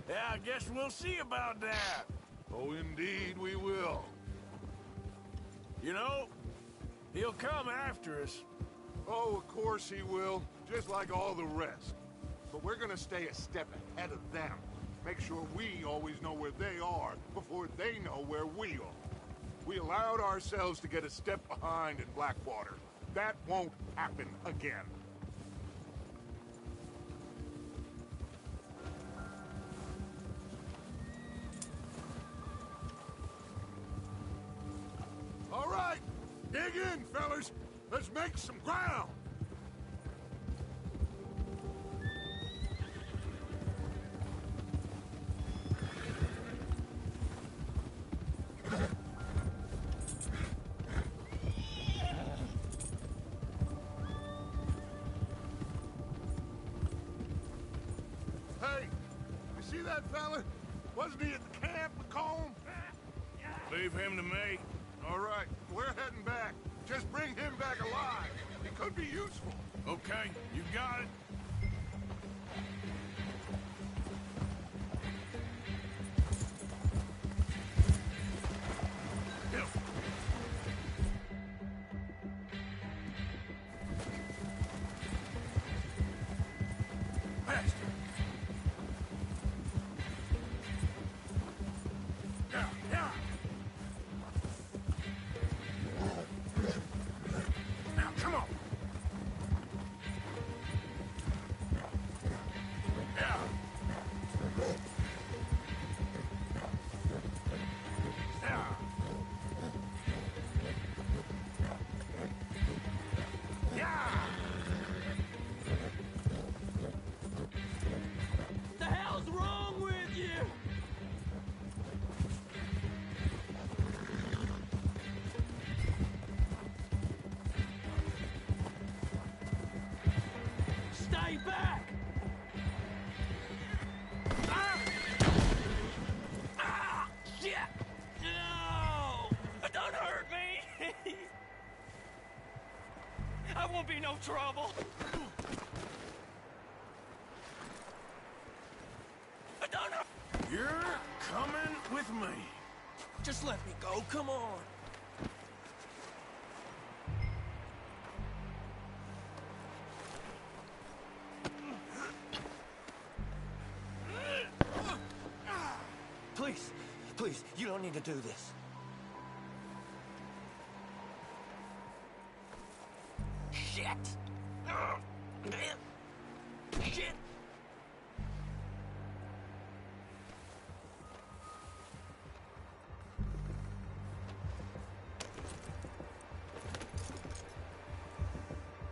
Yeah, I guess we'll see about that. Oh, indeed we will. You know, he'll come after us. Oh, of course he will, just like all the rest. But we're gonna stay a step ahead of them. Make sure we always know where they are before they know where we are. We allowed ourselves to get a step behind in Blackwater. That won't happen again. All right, dig in, fellas. Let's make some ground. Hey, you see that fella? Wasn't he at the camp, Macomb? Leave him to me. All right, we're heading back. Just bring him back alive. He could be useful. Okay, you got it. Bill. Faster. Yeah, yeah. Now, come on. won't be no trouble. I don't know. You're coming with me. Just let me go, come on. Please, please, you don't need to do this. Shit! Shit!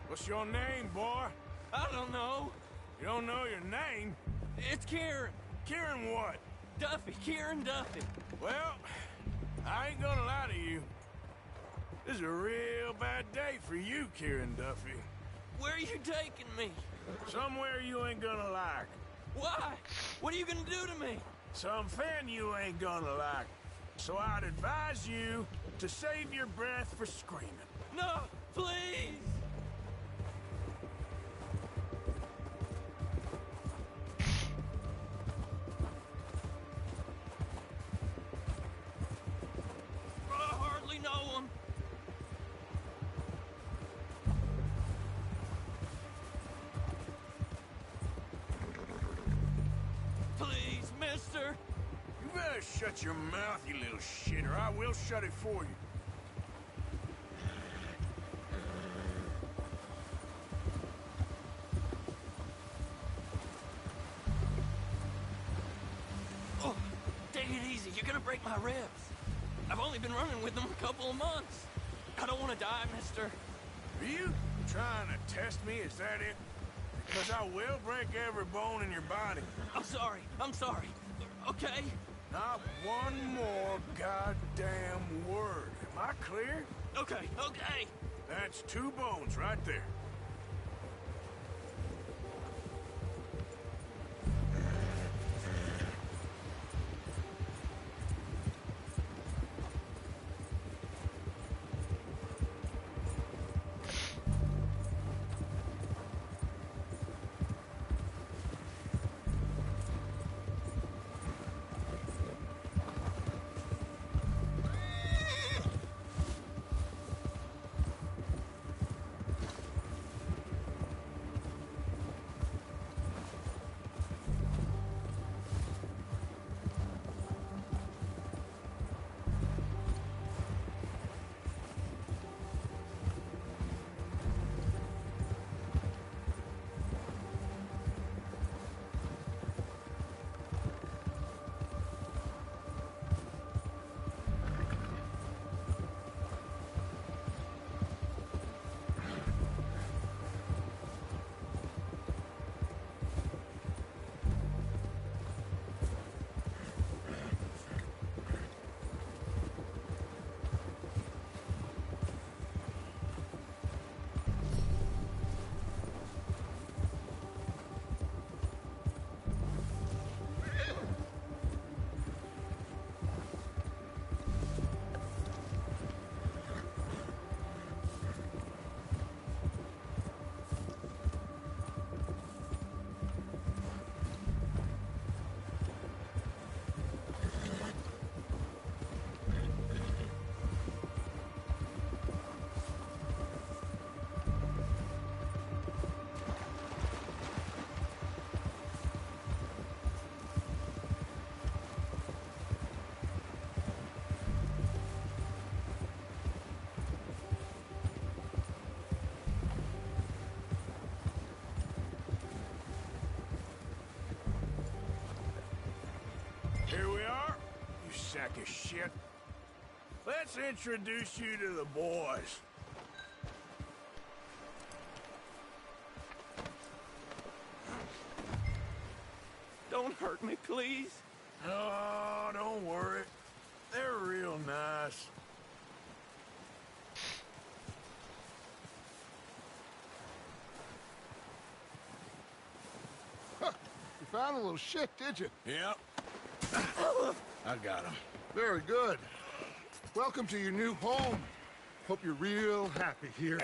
What's your name, boy? I don't know. You don't know your name? It's Kieran. Kieran what? Duffy, Kieran Duffy. Well, I ain't gonna lie to you. This is a real bad day for you, Kieran Duffy. Where are you taking me? Somewhere you ain't gonna like. Why? What are you gonna do to me? Something you ain't gonna like. So I'd advise you to save your breath for screaming. No, please! I hardly know him. Please, mister. You better shut your mouth, you little shit, or I will shut it for you. Oh, take it easy. You're gonna break my ribs. I've only been running with them a couple of months. I don't want to die, mister. Are you trying to test me? Is that it? Because I will break every bone in your body. I'm sorry. I'm sorry. Okay? Not one more goddamn word. Am I clear? Okay, okay. That's 2 bones right there. Here we are, you sack of shit. Let's introduce you to the boys. Don't hurt me, please. Oh, don't worry. They're real nice. You found a little shit, did you? Yep. I got him. Very good. Welcome to your new home. Hope you're real happy here.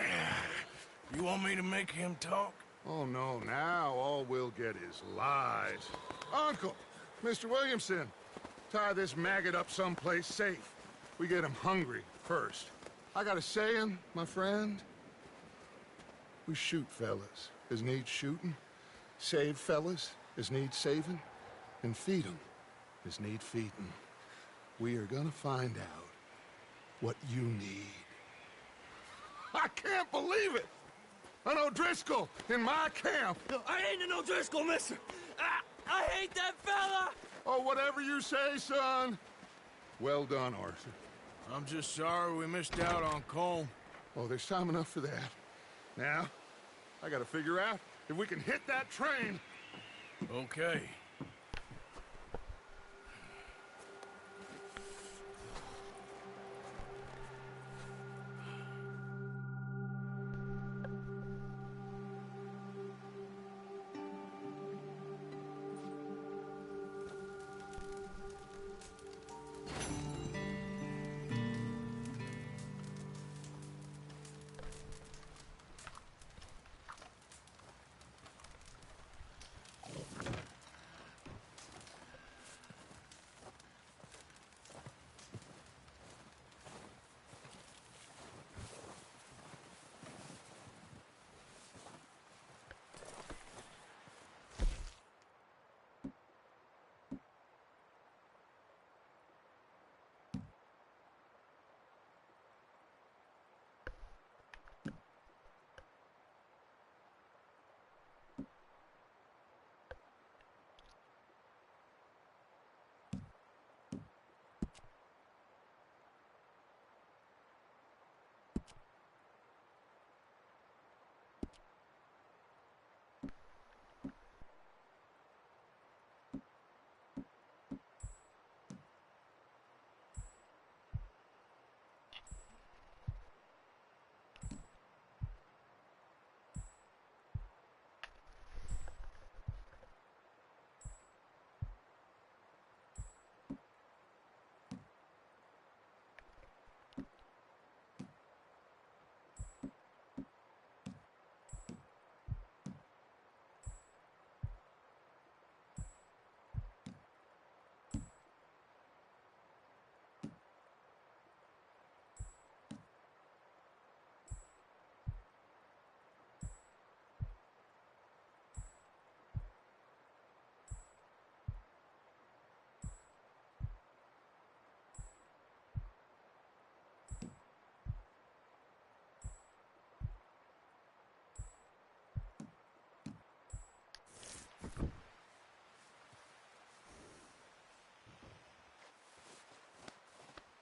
You want me to make him talk? Oh, no, now all we'll get is lies. Uncle, Mr. Williamson, tie this maggot up someplace safe. We get him hungry first. I got a saying, my friend. We shoot fellas as need shooting, save fellas as need saving, and feed 'em as need feeding. We are gonna find out what you need. I can't believe it! An O'Driscoll in my camp! No, I ain't an O'Driscoll, mister! I hate that fella! Oh, whatever you say, son. Well done, Arthur. I'm just sorry we missed out on Colm. Oh, there's time enough for that. Now, I gotta figure out if we can hit that train. Okay.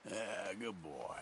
Yeah, good boy.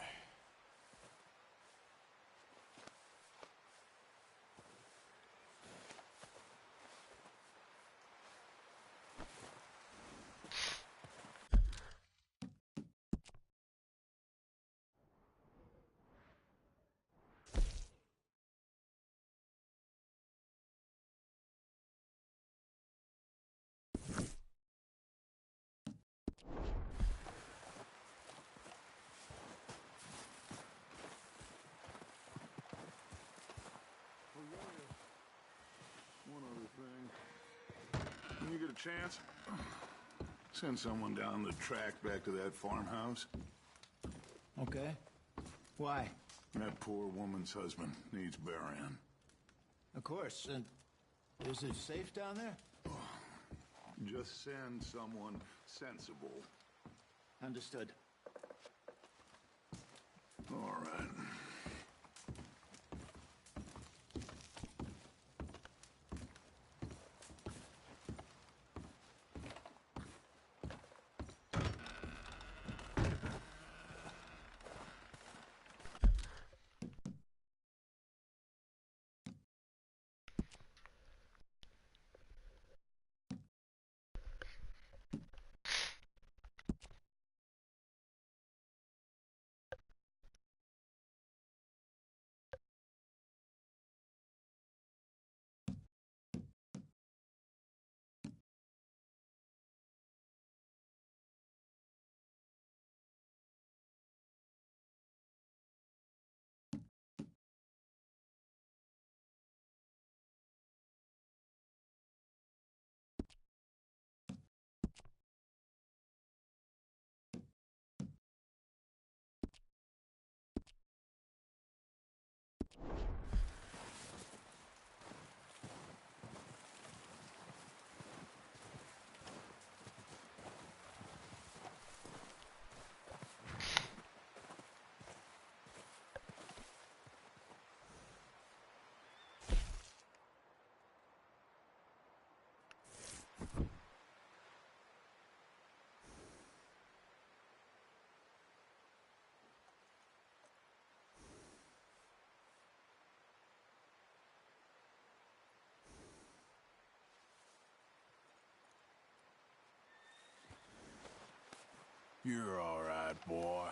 One other thing. When you get a chance, send someone down the track back to that farmhouse. Okay. Why? That poor woman's husband needs burying. Of course. And is it safe down there? Just send someone sensible. Understood. All right. You're all right, boy.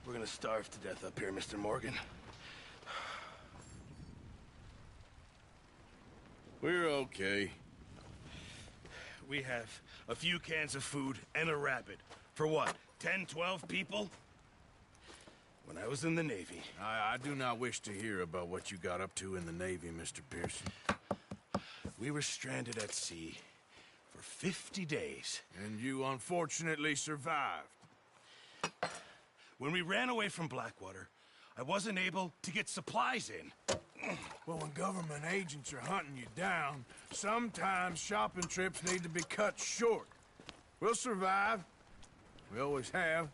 We're gonna starve to death up here, Mr. Morgan. We're okay. We have a few cans of food and a rabbit. For what, 10, 12 people? When I was in the Navy... I do not wish to hear about what you got up to in the Navy, Mr. Pearson. We were stranded at sea for 50 days. And you unfortunately survived. When we ran away from Blackwater, I wasn't able to get supplies in. Well, when government agents are hunting you down, sometimes shopping trips need to be cut short. We'll survive. We always have.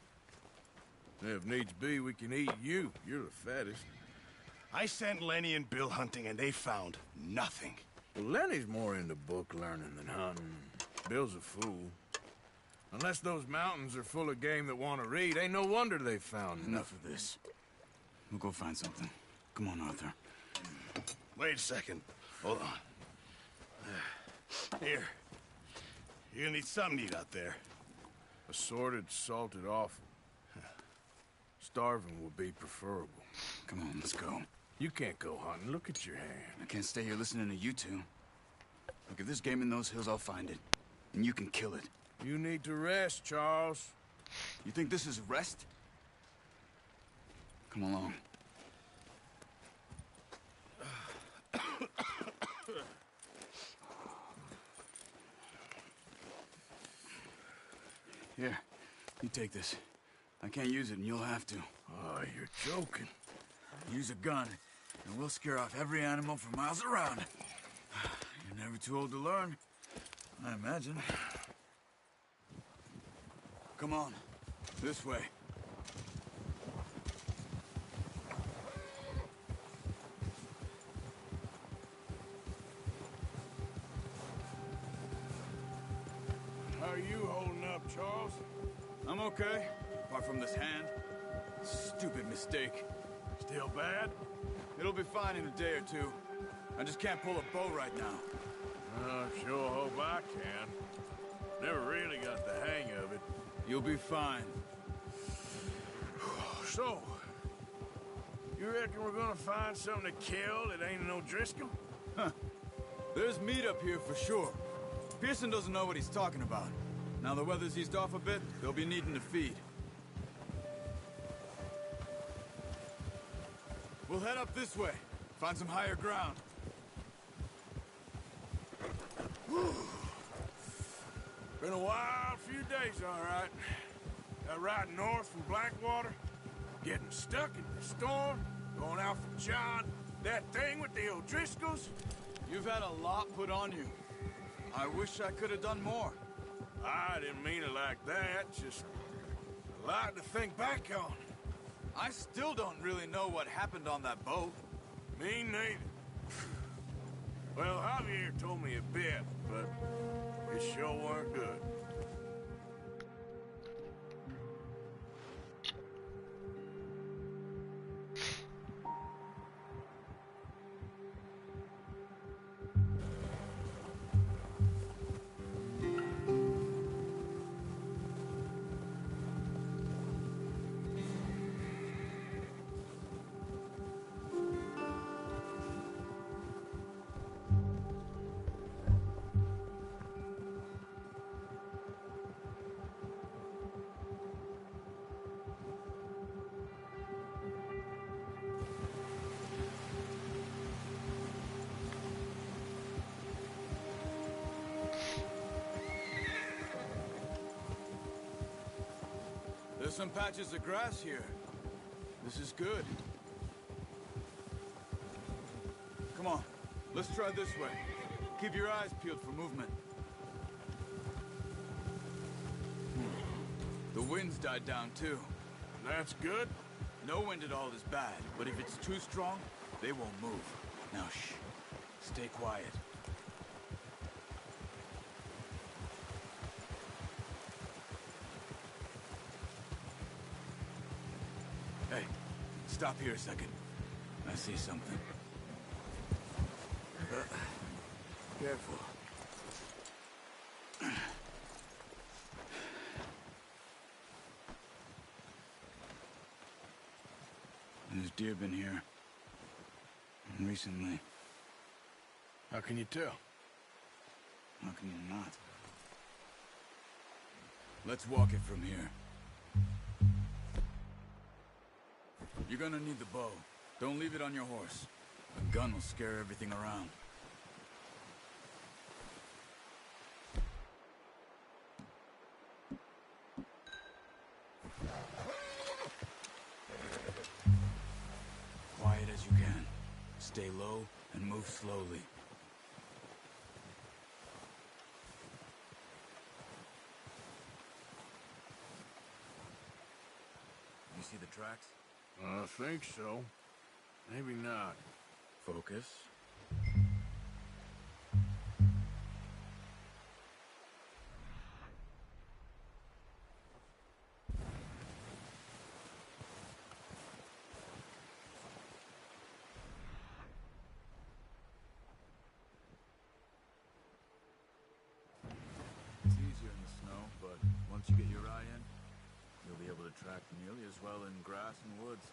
If needs be, we can eat you. You're the fattest. I sent Lenny and Bill hunting, and they found nothing. Well, Lenny's more into book learning than hunting. Bill's a fool. Unless those mountains are full of game that want to read, ain't no wonder they found Enough of this. We'll go find something. Come on, Arthur. Wait a second. Hold on. Here. You're gonna need something to eat out there. Assorted, salted offal. Starving would be preferable. Come on, let's go. You can't go hunting. Look at your hand. I can't stay here listening to you two. Look, if there's game in those hills, I'll find it. And you can kill it. You need to rest, Charles. You think this is rest? Come along. Here, you take this. I can't use it, and you'll have to. Oh, you're joking. Use a gun, and we'll scare off every animal for miles around. You're never too old to learn, I imagine. Come on, this way. How are you holding up, Charles? I'm okay, apart from this hand. Stupid mistake. Still bad? It'll be fine in a day or two. I just can't pull a bow right now. I sure hope I can. Never really got the hang of it. You'll be fine. So, you reckon we're gonna find something to kill that ain't no Driscoll? Huh. There's meat up here for sure. Pearson doesn't know what he's talking about. Now the weather's eased off a bit, they'll be needing to feed. We'll head up this way. Find some higher ground. Been a wild few days, all right. That ride north from Blackwater, getting stuck in the storm, going out for John, that thing with the O'Driscolls. You've had a lot put on you. I wish I could have done more. I didn't mean it like that, just a lot to think back on. I still don't really know what happened on that boat. Me neither. Well, Javier told me a bit, but it sure weren't good. There's some patches of grass here. This is good. Come on, let's try this way. Keep your eyes peeled for movement. The wind's died down too. That's good. No wind at all is bad, but if it's too strong, they won't move. Now shh, stay quiet. Stop here a second. I see something. Careful. There's deer been here. Recently. How can you tell? How can you not? Let's walk it from here. You're gonna need the bow. Don't leave it on your horse. A gun will scare everything around. Quiet as you can. Stay low and move slowly. You see the tracks? I think so. Maybe not. Focus. It's easier in the snow, but once you get your eye in, you'll be able to track nearly as well in grass and woods.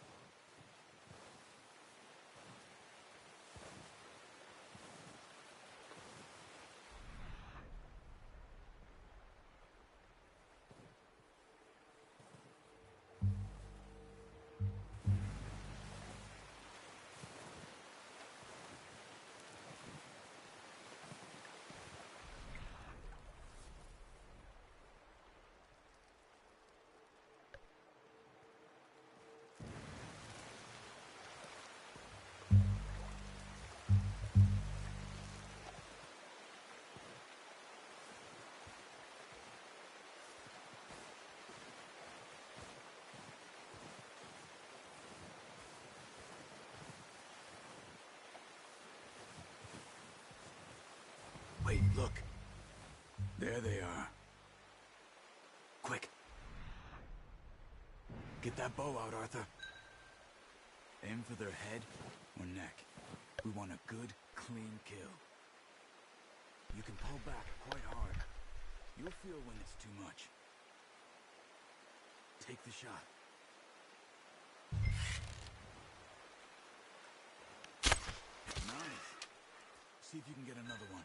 Wait, look. There they are. Quick. Get that bow out, Arthur. Aim for their head or neck. We want a good, clean kill. You can pull back quite hard. You'll feel when it's too much. Take the shot. Nice. See if you can get another one.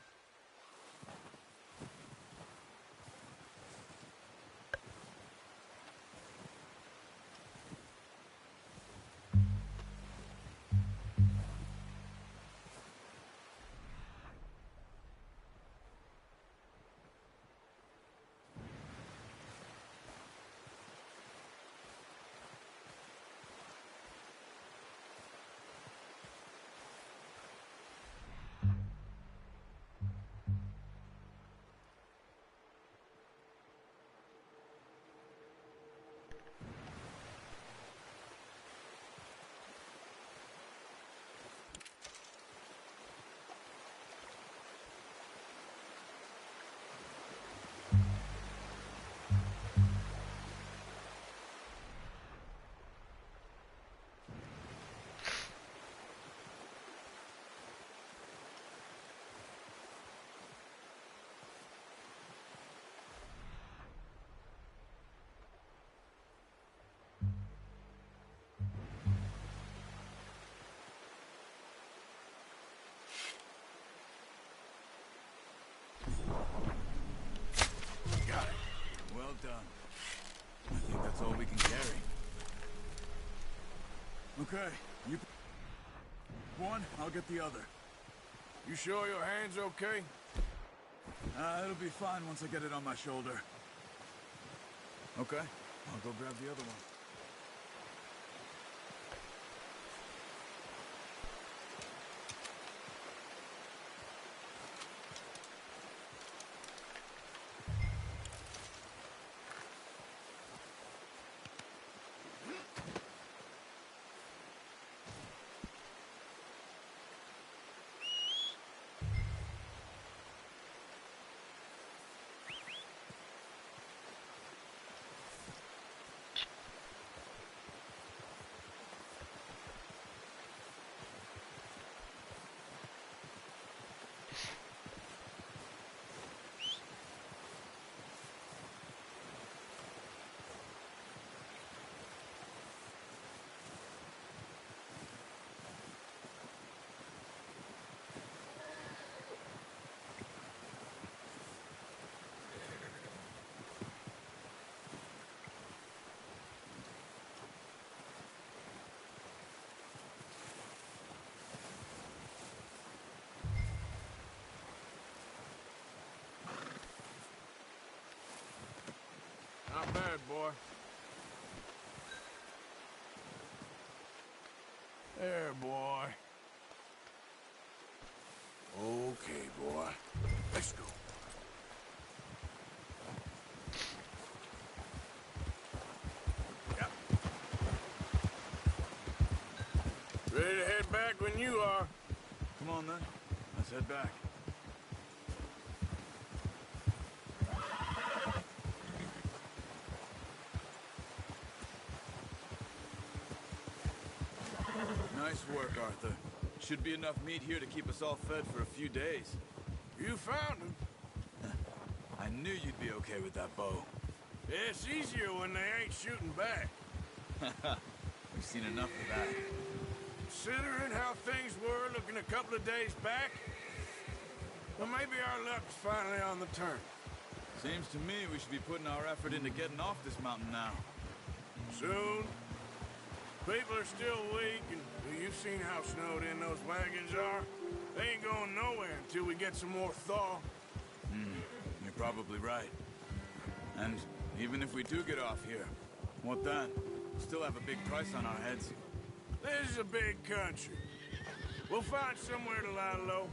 Well done. I think that's all we can carry. Okay, you one, I'll get the other. You sure your hand's okay? It'll be fine once I get it on my shoulder. Okay, I'll go grab the other one. right, boy. There, boy. Okay, boy. Let's go. Yep. Ready to head back when you are. Come on, then. Let's head back. Nice work, Arthur. Should be enough meat here to keep us all fed for a few days. You found him. I knew you'd be okay with that bow. Yeah, it's easier when they ain't shooting back. We've seen enough of that. Considering how things were looking a couple of days back, well, maybe our luck's finally on the turn. Seems to me we should be putting our effort into getting off this mountain now. Soon. People are still weak, and you've seen how snowed in those wagons are. They ain't going nowhere until we get some more thaw. You're probably right. And even if we do get off here, what then? We still have a big price on our heads. This is a big country. We'll find somewhere to lie low.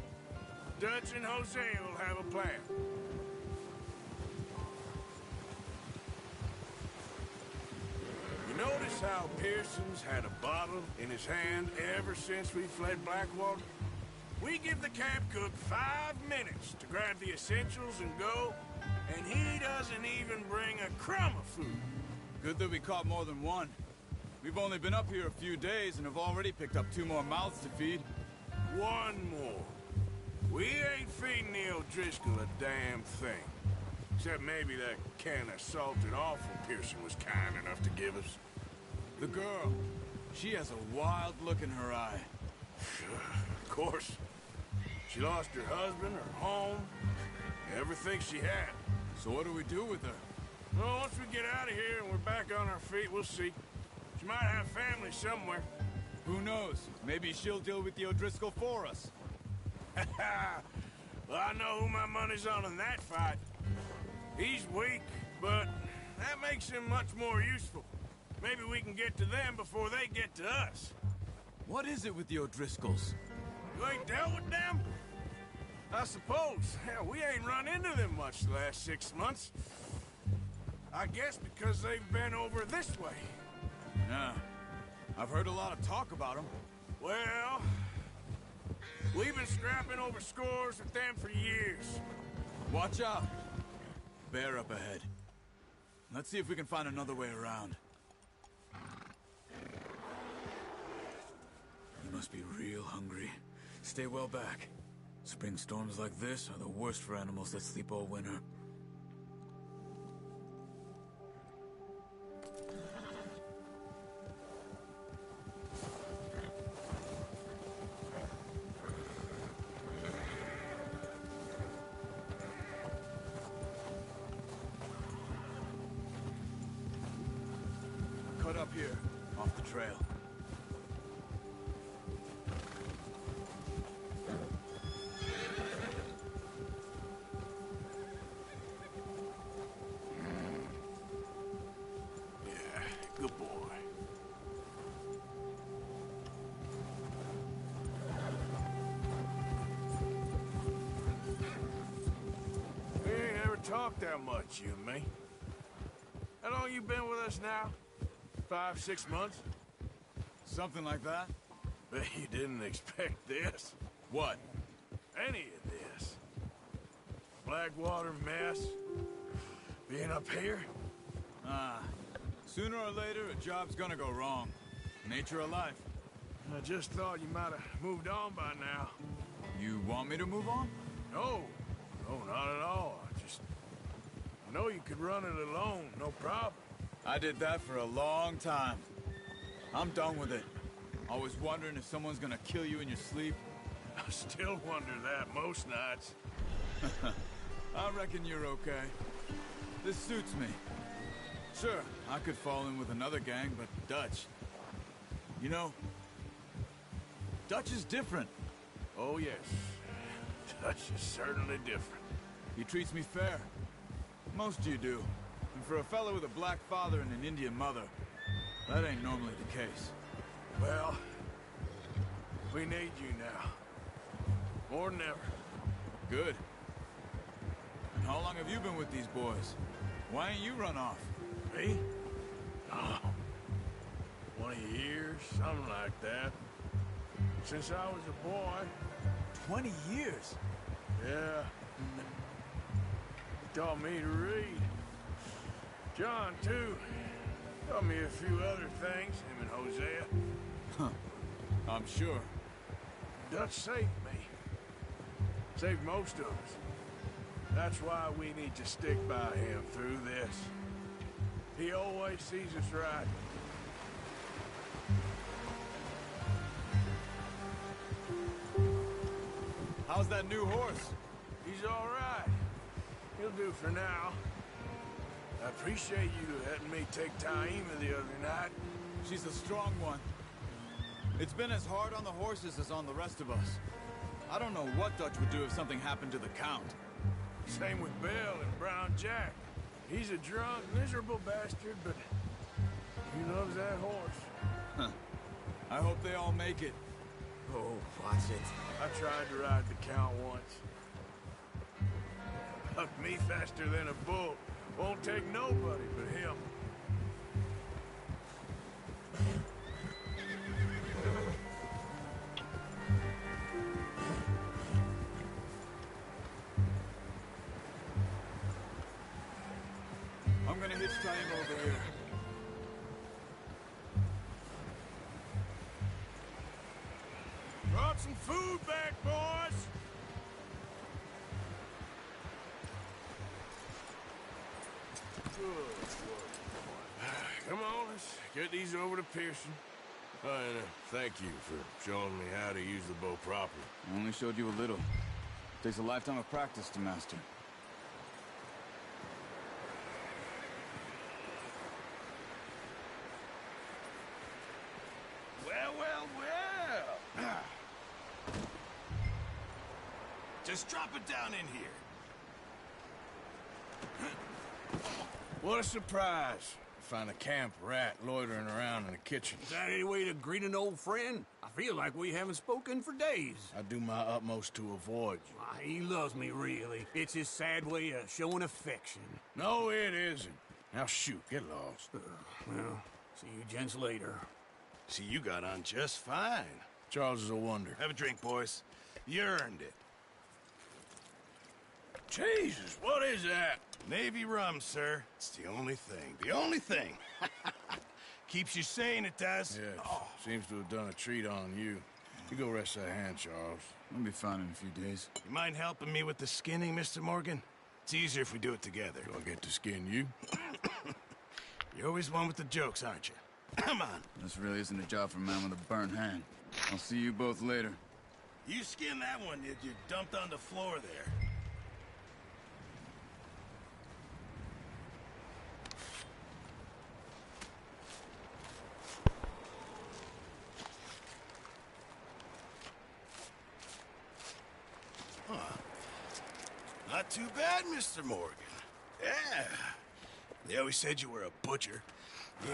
Dutch and Jose will have a plan. You notice how Pearson's had a bottle in his hand ever since we fled Blackwater? We give the camp cook 5 minutes to grab the essentials and go, and he doesn't even bring a crumb of food. Good that we caught more than one. We've only been up here a few days and have already picked up 2 more mouths to feed. 1 more. We ain't feeding the O'Driscoll a damn thing. Except maybe that can of salted offal Pearson was kind enough to give us. The girl. She has a wild look in her eye. Of course. She lost her husband, her home, everything she had. So what do we do with her? Well, once we get out of here and we're back on our feet, we'll see. She might have family somewhere. Who knows? Maybe she'll deal with the O'Driscoll for us. Well, I know who my money's on in that fight. He's weak, but that makes him much more useful. Maybe we can get to them before they get to us. What is it with the O'Driscolls? You ain't dealt with them? I suppose. Hell, we ain't run into them much the last 6 months. I guess because they've been over this way. Yeah. I've heard a lot of talk about them. Well, we've been scrapping over scores with them for years. Watch out. Bear up ahead. Let's see if we can find another way around. You must be real hungry. Stay well back. Spring storms like this are the worst for animals that sleep all winter. Cut up here, off the trail. Good boy. We ain't ever talked that much, you and me. How long you been with us now? 5, 6 months? Something like that? Bet you didn't expect this. What? Any of this. Blackwater mess. Being up here? Sooner or later, a job's gonna go wrong. Nature of life. I just thought you might have moved on by now. You want me to move on? No. No, not at all. I know you could run it alone, no problem. I did that for a long time. I'm done with it. Always wondering if someone's gonna kill you in your sleep. I still wonder that most nights. I reckon you're okay. This suits me. Sure, I could fall in with another gang, but Dutch... You know, Dutch is different. Oh, yes. Dutch is certainly different. He treats me fair. Most of you do. In for a fellow with a black father and an Indian mother, that ain't normally the case. Well, we need you now. More than ever. Good. And how long have you been with these boys? Why ain't you run off? Me? Oh, 20 years, something like that. Since I was a boy. 20 years? Yeah. He taught me to read. John, too. Taught me a few other things, him and Hosea. Huh. I'm sure. Dutch saved me. Saved most of us. That's why we need to stick by him through this. He always sees us right. How's that new horse? He's all right. He'll do for now. I appreciate you letting me take Taima the other night. She's a strong one. It's been as hard on the horses as on the rest of us. I don't know what Dutch would do if something happened to the Count. Same with Bill and Brown Jack. He's a drunk, miserable bastard, but he loves that horse. Huh. I hope they all make it. Oh, watch it. I tried to ride the Count once. Bucked me faster than a bull. Won't take nobody but him. I'm gonna hitch Taima over here. Brought some food back, boys! Good work. Come on, let's get these over to Pearson. And thank you for showing me how to use the bow properly. I only showed you a little. Takes a lifetime of practice to master. Well, well, well. Just drop it down in here. What a surprise. Find a camp rat loitering around in the kitchen. Is that any way to greet an old friend? I feel like we haven't spoken for days. I do my utmost to avoid you. Why, he loves me, really. It's his sad way of showing affection. No, it isn't. Now shoot, get lost. Well, see you gents later. See, you got on just fine. Charles is a wonder. Have a drink, boys. You earned it. Jesus, what is that? Navy rum, sir. It's the only thing. The only thing. Keeps you sane, it does. Yes, seems to have done a treat on you. You go rest that hand, Charles. I'll be fine in a few days. You mind helping me with the skinning, Mr. Morgan? It's easier if we do it together. Do I get to skin you? You're always one with the jokes, aren't you? Come on. This really isn't a job for a man with a burnt hand. I'll see you both later. You skinned that one you dumped on the floor there. Not too bad, Mr. Morgan. Yeah. They always said you were a butcher.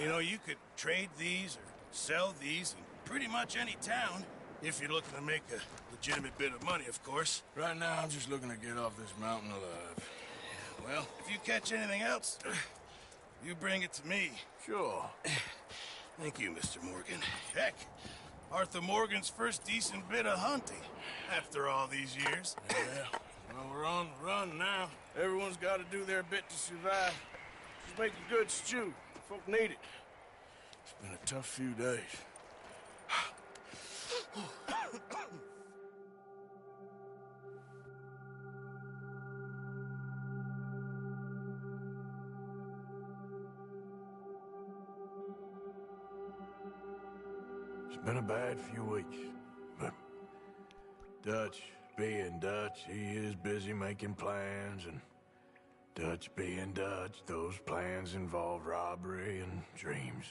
You know, you could trade these or sell these in pretty much any town, if you're looking to make a legitimate bit of money, of course. Right now, I'm just looking to get off this mountain alive. Well, if you catch anything else, you bring it to me. Sure. Thank you, Mr. Morgan. Heck, Arthur Morgan's first decent bit of hunting, after all these years. Yeah. Well, we're on the run now. Everyone's got to do their bit to survive. Just make a good stew. Folk need it. It's been a tough few days. It's been a bad few weeks, but Dutch being Dutch, he is busy making plans, and Dutch being Dutch, those plans involve robbery and dreams.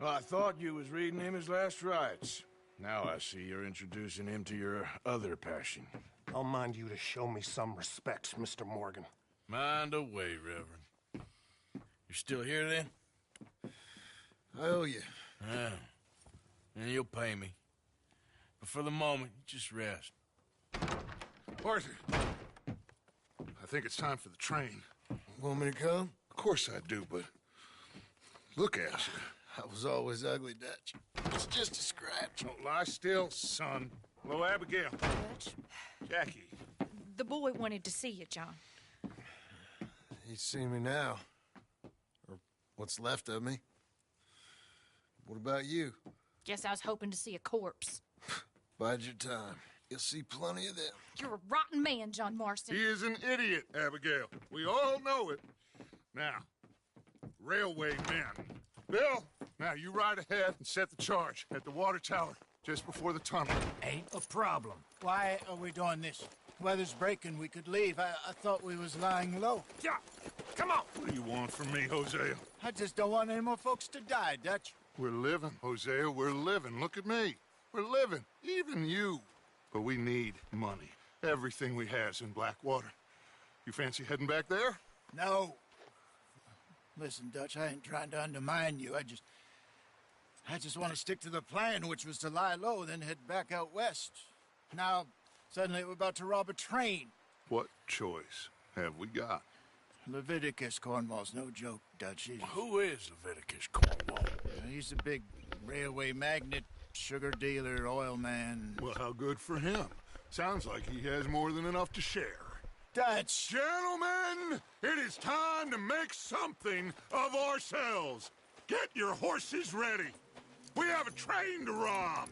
Well, I thought you was reading him his last rites. Now I see you're introducing him to your other passion, I'll mind you to show me some respect, Mr. Morgan. Mind away, Reverend. You still here, then? I owe you. Yeah. And you'll pay me. But for the moment, just rest. Arthur, I think it's time for the train. Want me to come? Of course I do, but look at you. I was always ugly, Dutch. It's just a scratch. Don't lie still, son. Hello, Abigail. Dutch, Jackie. the boy wanted to see you, John. He's seen me now. Or what's left of me. What about you? Guess I was hoping to see a corpse. Bide your time. You'll see plenty of them. You're a rotten man, John Marston. He is an idiot, Abigail. We all know it. Now, railway men. Bill, now you ride ahead and set the charge at the water tower just before the tunnel. Ain't a problem. Why are we doing this? Weather's breaking, we could leave. I thought we was lying low. Yeah, come on. What do you want from me, Hosea? I just don't want any more folks to die, Dutch. We're living, Hosea, we're living. Look at me. We're living, even you. But we need money. Everything we has in Blackwater. You fancy heading back there? No. Listen, Dutch, I ain't trying to undermine you. I just want to stick to the plan, which was to lie low, then head back out west. Now, suddenly we're about to rob a train. What choice have we got? Leviticus Cornwall's no joke, Dutch. Who is Leviticus Cornwall? He's a big railway magnate, sugar dealer, oil man. Well, how good for him. Sounds like he has more than enough to share. Dutch! Gentlemen, it is time to make something of ourselves. Get your horses ready. We have a train to rob.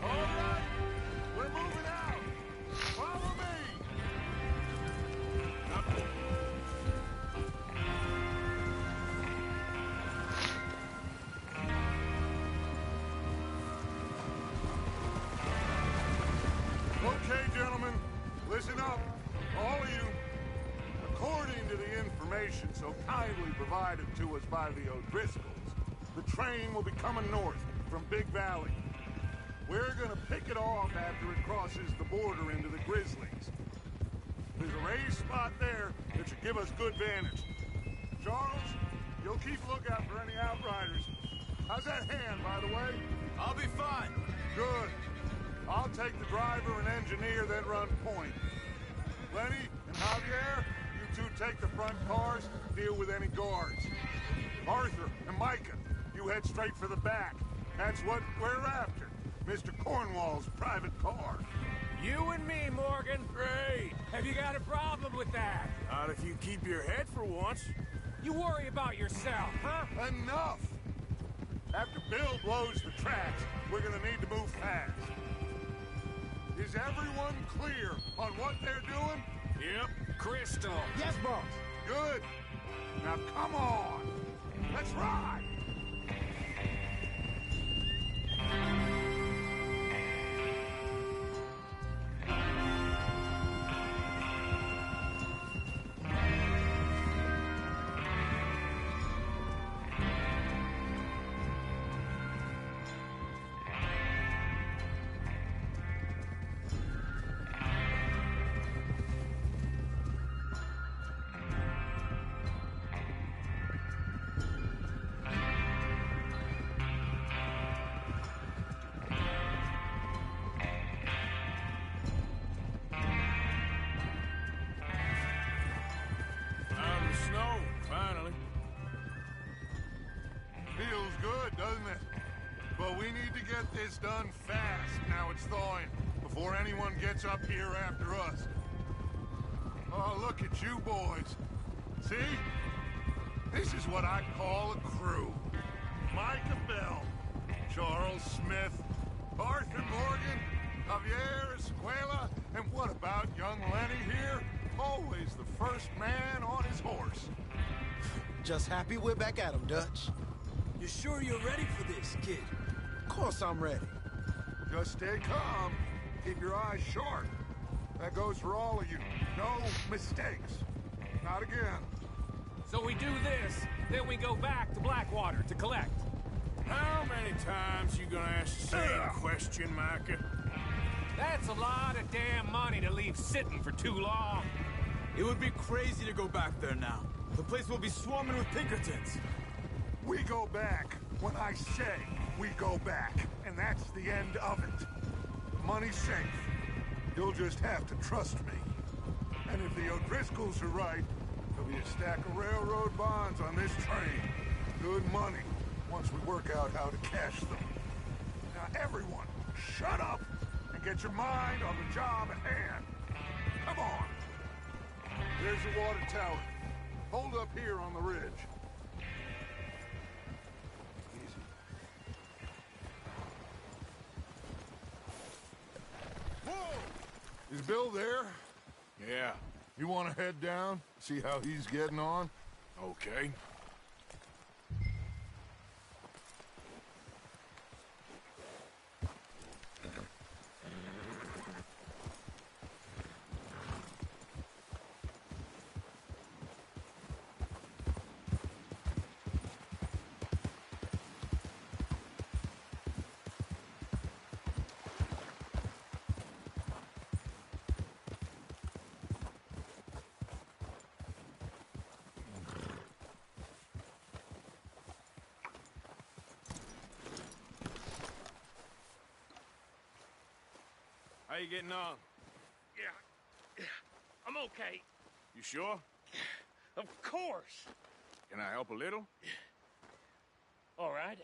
All right, we're moving out. Follow me. Okay, gentlemen, listen up, all of you. According to the information so kindly provided to us by the O'Driscolls, the train will be coming north from Big Valley. We're gonna pick it off after it crosses the border into the Grizzlies. There's a raised spot there that should give us good vantage. Charles, you'll keep lookout for any outriders. How's that hand, by the way? I'll be fine. Good. I'll take the driver and engineer, then run point. Lenny and Javier, you two take the front cars, deal with any guards. Arthur and Micah, you head straight for the back. That's what we're after. Mr. Cornwall's private car. You and me, Morgan. Great. Have you got a problem with that? Not if you keep your head for once. You worry about yourself, huh? Enough! After Bill blows the tracks, we're gonna need to move fast. Is everyone clear on what they're doing? Yep, crystal. Yes, boss. Good. Now come on. Let's ride. Feels good, doesn't it? But we need to get this done fast now it's thawing, before anyone gets up here after us. Oh, look at you boys. See? This is what I call a crew. Micah Bell, Charles Smith, Arthur Morgan, Javier Escuela, and what about young Lenny here? Always the first man on his horse. Just happy we're back at him, Dutch. You sure you're ready for this, kid? Of course I'm ready. Just stay calm. Keep your eyes sharp. That goes for all of you. No mistakes. Not again. So we do this, then we go back to Blackwater to collect. How many times you gonna ask the same question, Micah? That's a lot of damn money to leave sitting for too long. It would be crazy to go back there now. The place will be swarming with Pinkertons. We go back when I say we go back, and that's the end of it. Money's safe. You'll just have to trust me. And if the O'Driscolls are right, there'll be a stack of railroad bonds on this train. Good money, once we work out how to cash them. Now everyone, shut up and get your mind on the job at hand. Come on. There's the water tower. Hold up here on the ridge. Easy. Whoa! Is Bill there? Yeah. You want to head down? See how he's getting on? Okay. How you getting on? Yeah, I'm okay. You sure? Of course. Can I help a little? All right.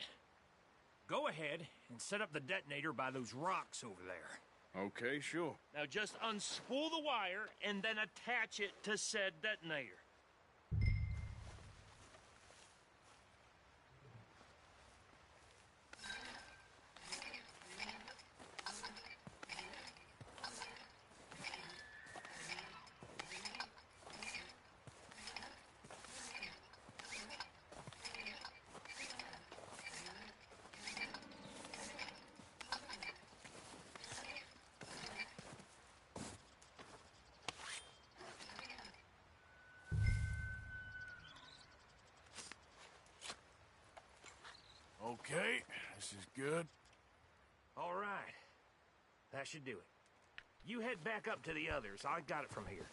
Go ahead and set up the detonator by those rocks over there. Okay, sure. Now just unspool the wire and then attach it to said detonator. Okay, this is good. All right. That should do it. You head back up to the others. I got it from here.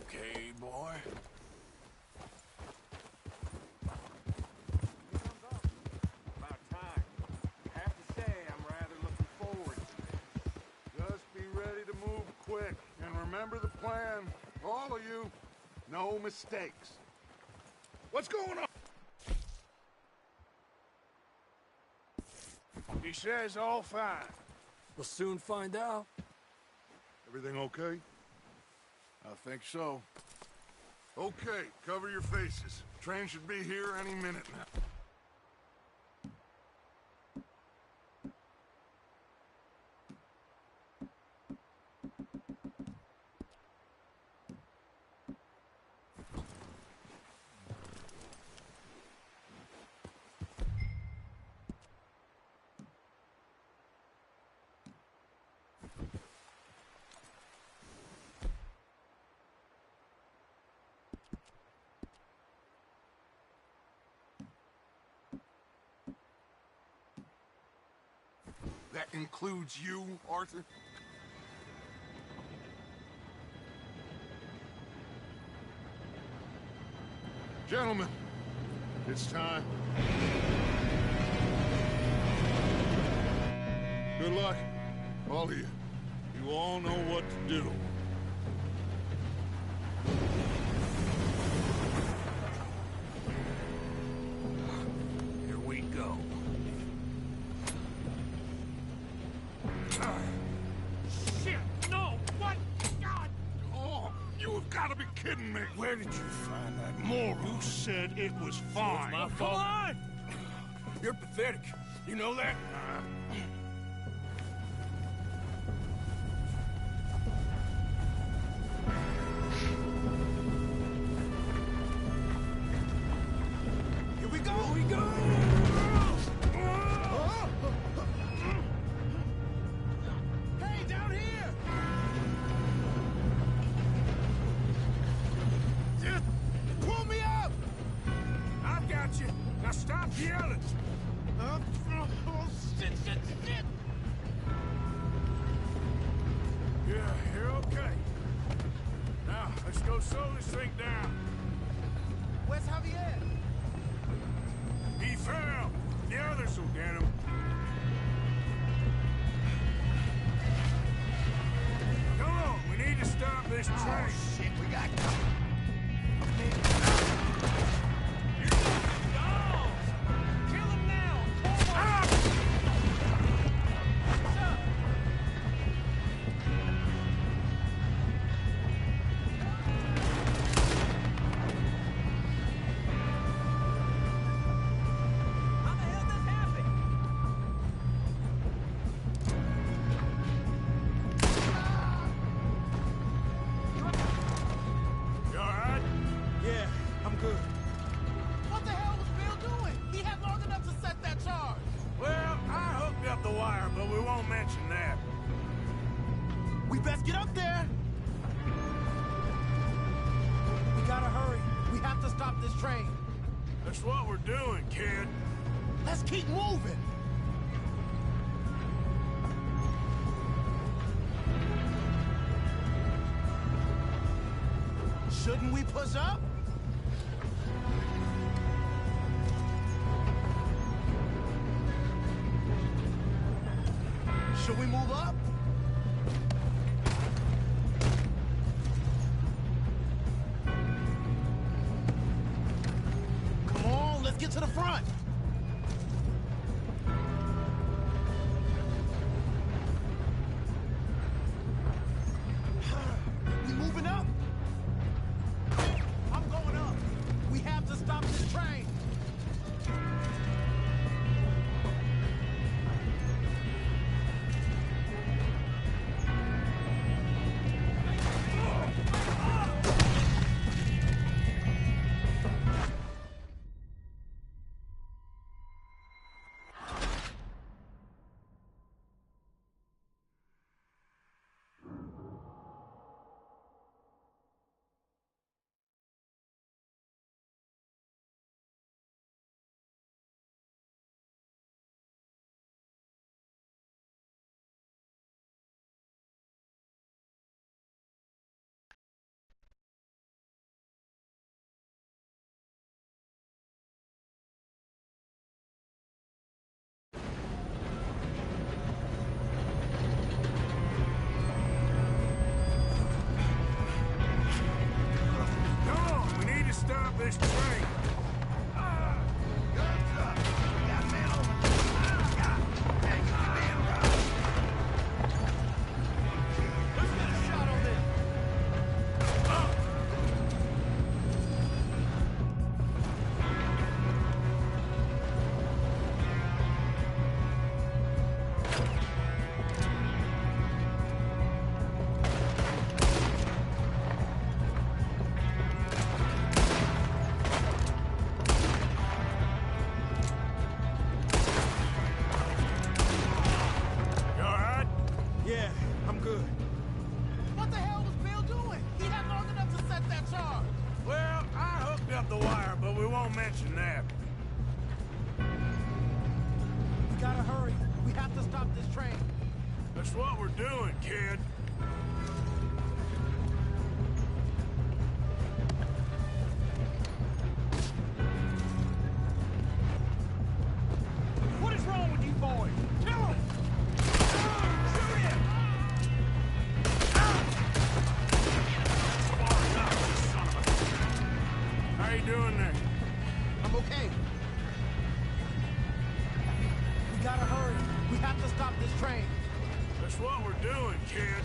Okay, boy. About time. I have to say, I'm rather looking forward to it. Just be ready to move quick. And remember the plan. All of you, no mistakes. What's going on? He says all fine. We'll soon find out. Everything okay? I think so. Okay, cover your faces. Train should be here any minute now. That includes you, Arthur? Gentlemen, it's time. Good luck, all of you. You all know what to do. Here we go. Shit! No! What? God! Oh, you have got to be kidding me. Where did you find that moron? You said it was fine. My fault. Come on! You're pathetic. You know that? Here we go! Here we go! Hey, down here! yelling? Oh, shit, shit, shit! Yeah, you're okay. Now, let's go slow this thing down. Where's Javier? He fell. The others will get him. Come on, we need to stop this train. Oh, shit, we got... That's what we're doing, kid. Let's keep moving. Shouldn't we push up? Should we move up? Get to the front! We moving up? I'm going up. We have to stop this train. Stop this train! Guns up! Got men over there! Hey, you damn right! Let's get a shot on this! Mention that. We gotta hurry. We have to stop this train. That's what we're doing, kid. What is wrong with you boys? Kill him! Shoot him! How you doing there? I'm okay. We gotta hurry. We have to stop this train. That's what we're doing, kid.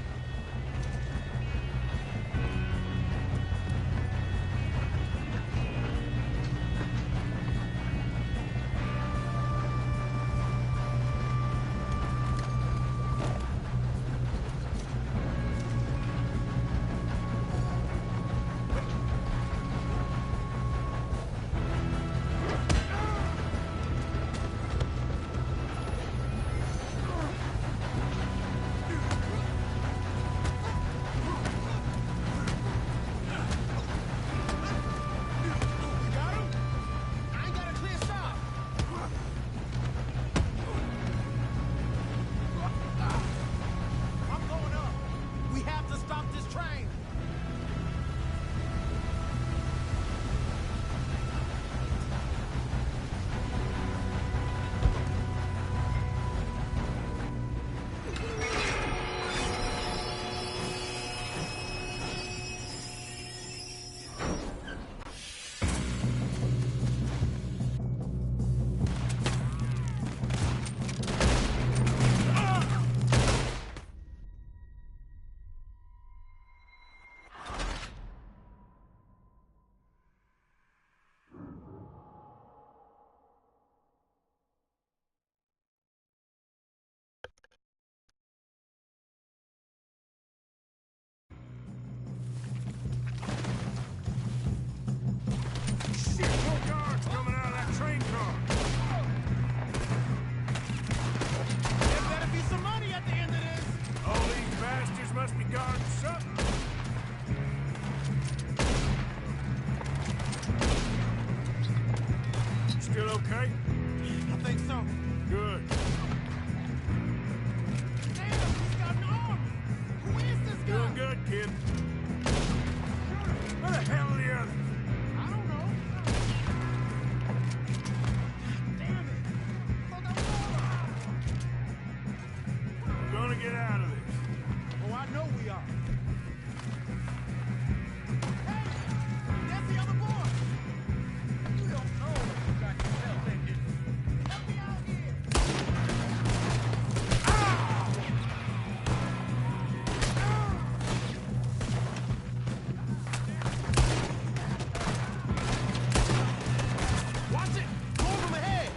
think so. Good. Damn, he's got an arm! Who is this guy? Doing good, kid. Where the hell are the others? I don't know. Damn it! Look, I'm We're gonna get out of this. Oh, I know we are. Hey! That's the other boy! You don't know what you got yourself into. Help me out here! Watch it! Go over my head!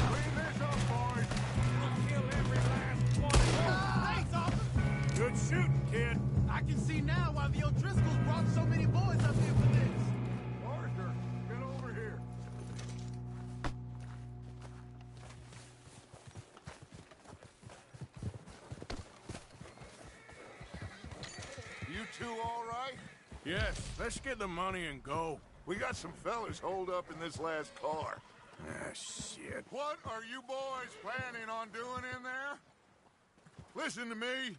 Clean this up, boys. We'll kill every last one. Thanks, officer! Good shooting, kid. I can see now why the O'Driscolls brought so many boys up here for this. Arthur, get over here. You two all right? Yes, let's get the money and go. We got some fellas holed up in this last car. Ah, shit. What are you boys planning on doing in there? Listen to me.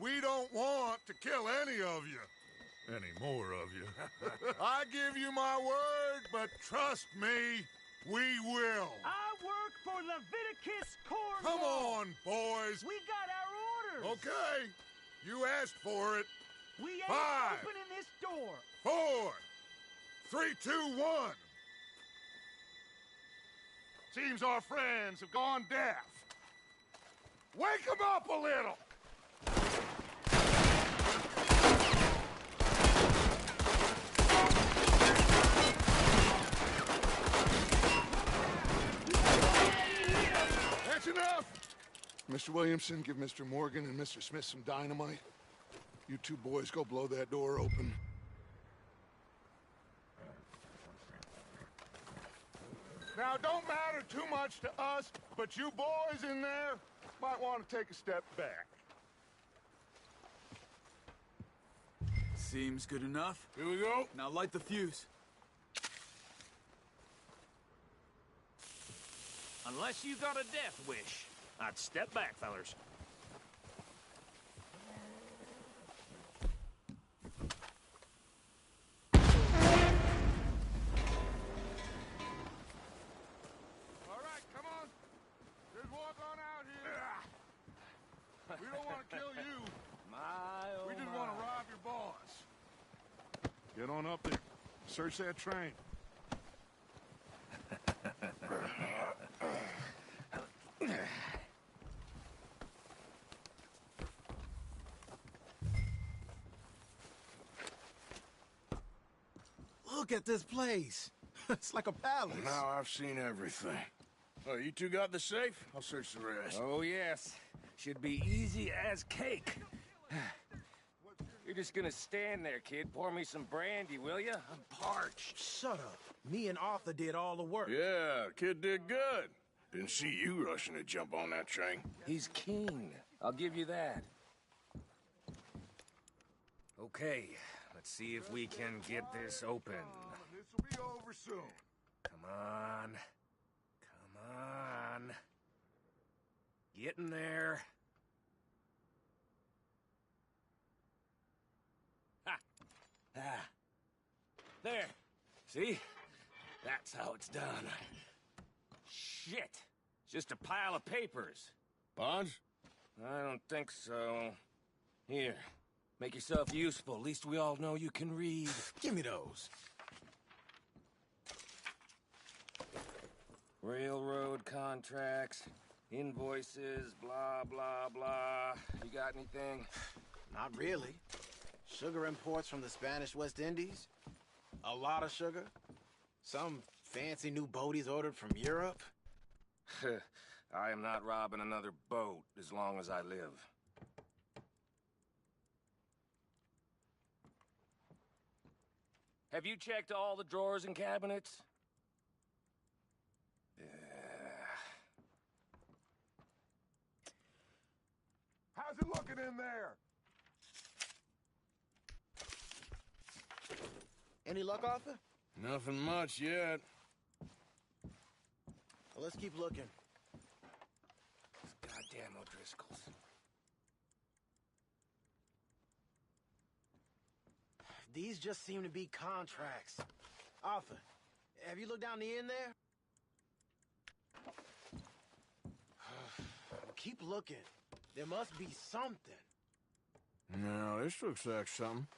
We don't want to kill any of you. Any more of you. I give you my word, but trust me, we will. I work for Leviticus Corps. Come on, boys. We got our orders. Okay. You asked for it. We ain't 5, opening this door. 4, 3, 2, 1. Seems our friends have gone deaf. Wake them up a little. That's enough. Mr. Williamson, give Mr. Morgan and Mr. Smith some dynamite. You two boys go blow that door open. Now, don't matter too much to us, but you boys in there might want to take a step back. Seems good enough. Here we go. Now light the fuse. Unless you got a death wish, I'd step back, fellers. All right, come on. Just walk on out here. We don't want to kill you. We just want to rob your boss. Get on up there. Search that train. Look at this place. It's like a palace. Now I've seen everything. Oh, you two got the safe? I'll search the rest. Oh, yes. Should be easy as cake. You're just gonna stand there, kid. Pour me some brandy, will you? I'm parched. Shut up. Me and Arthur did all the work. Yeah, kid did good. Didn't see you rushing to jump on that train. He's keen. I'll give you that. Okay, let's see if we can get this open. This will be over soon. Come on. Come on. Get in there. Ha! Ah. There. See? That's how it's done. Shit. It's just a pile of papers. Bonds? I don't think so. Here. Make yourself useful. At least we all know you can read. Give me those. Railroad contracts, invoices, blah, blah, blah. You got anything? Not really. Sugar imports from the Spanish West Indies. A lot of sugar. Some fancy new boat he's ordered from Europe. I am not robbing another boat as long as I live. Have you checked all the drawers and cabinets? How's it looking in there? Any luck, Arthur? Nothing much yet. Let's keep looking. These goddamn O'Driscolls. These just seem to be contracts. Arthur, have you looked down the end there? Keep looking. There must be something. No, this looks like something.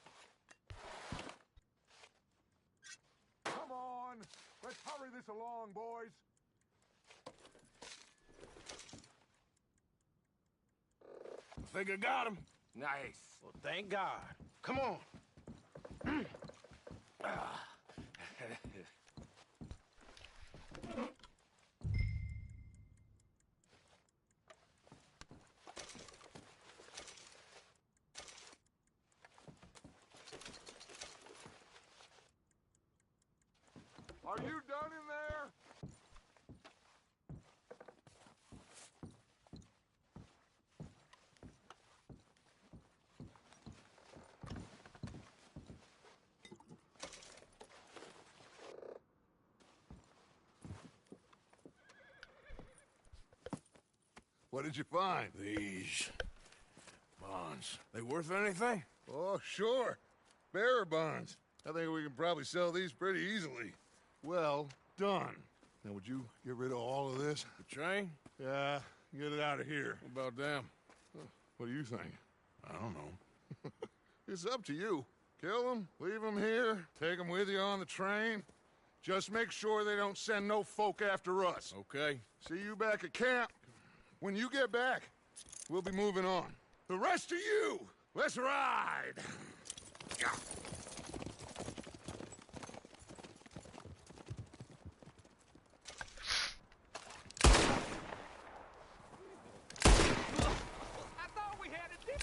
Come on! Let's hurry this along, boys! I think I got him. Nice. Well, thank God. Come on. Are you done in there? What did you find? These bonds. They worth anything? Oh, sure. Bearer bonds. I think we can probably sell these pretty easily. Well done. Now, would you get rid of all of this? The train? Yeah, get it out of here. What about them? What do you think? I don't know. It's up to you. Kill them, leave them here, take them with you on the train. Just make sure they don't send no folk after us. Okay. See you back at camp. When you get back, we'll be moving on. The rest of you, let's ride! I thought we had a deal.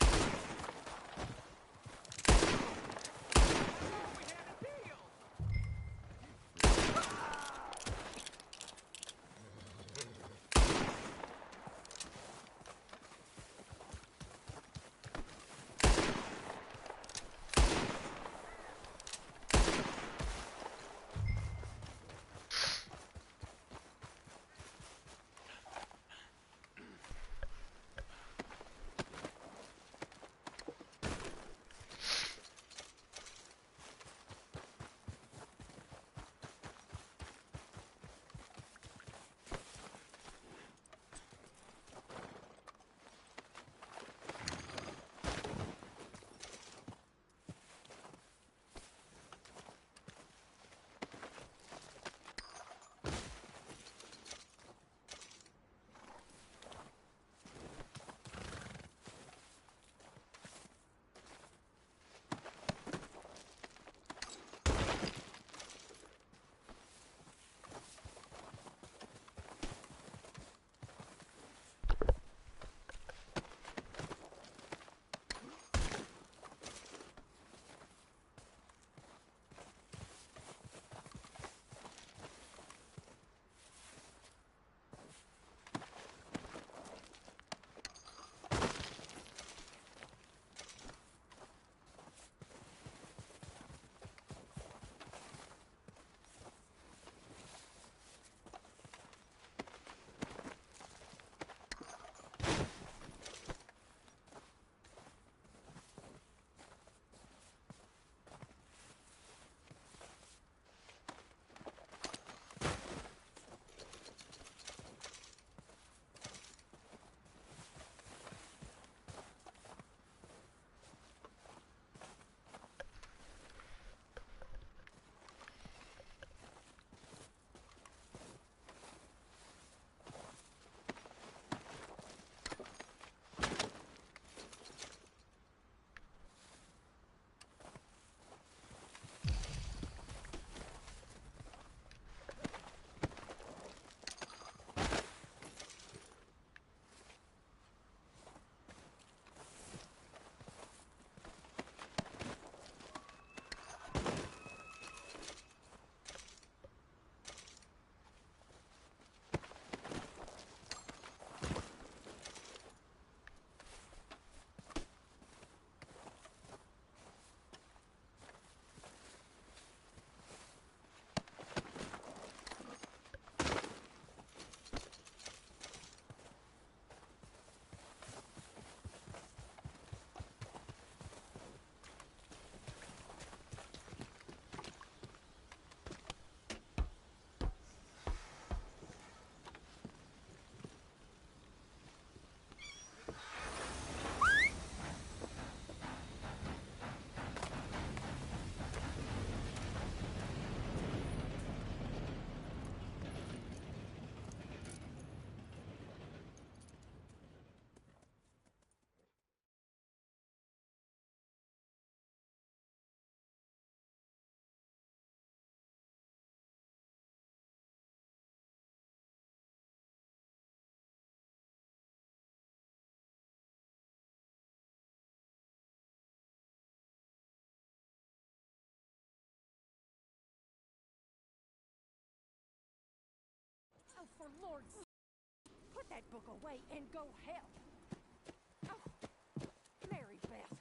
Lord, put that book away and go help. Oh, Mary Beth.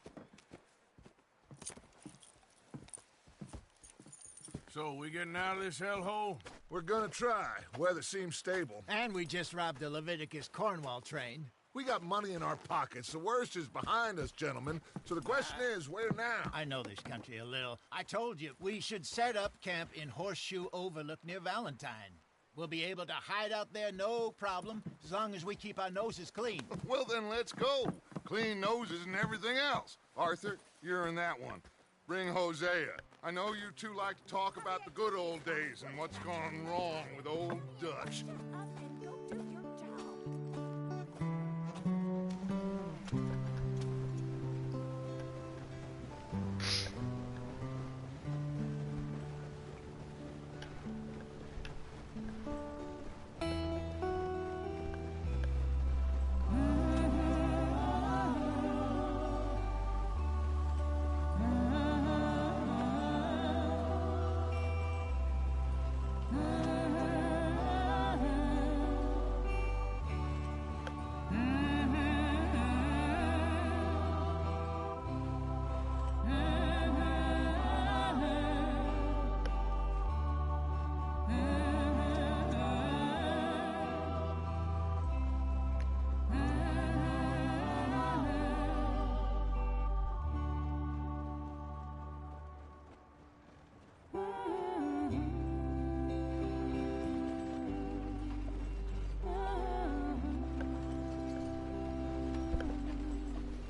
So, we getting out of this hellhole? We're gonna try. Weather seems stable. And we just robbed the Leviticus Cornwall train. We got money in our pockets. The worst is behind us, gentlemen. So the question is, where now? I know this country a little. I told you, we should set up camp in Horseshoe Overlook near Valentine. We'll be able to hide out there, no problem, as long as we keep our noses clean. Well, then let's go. Clean noses and everything else. Arthur, you're in that one. Bring Hosea. I know you two like to talk about the good old days and what's gone wrong with old Dutch.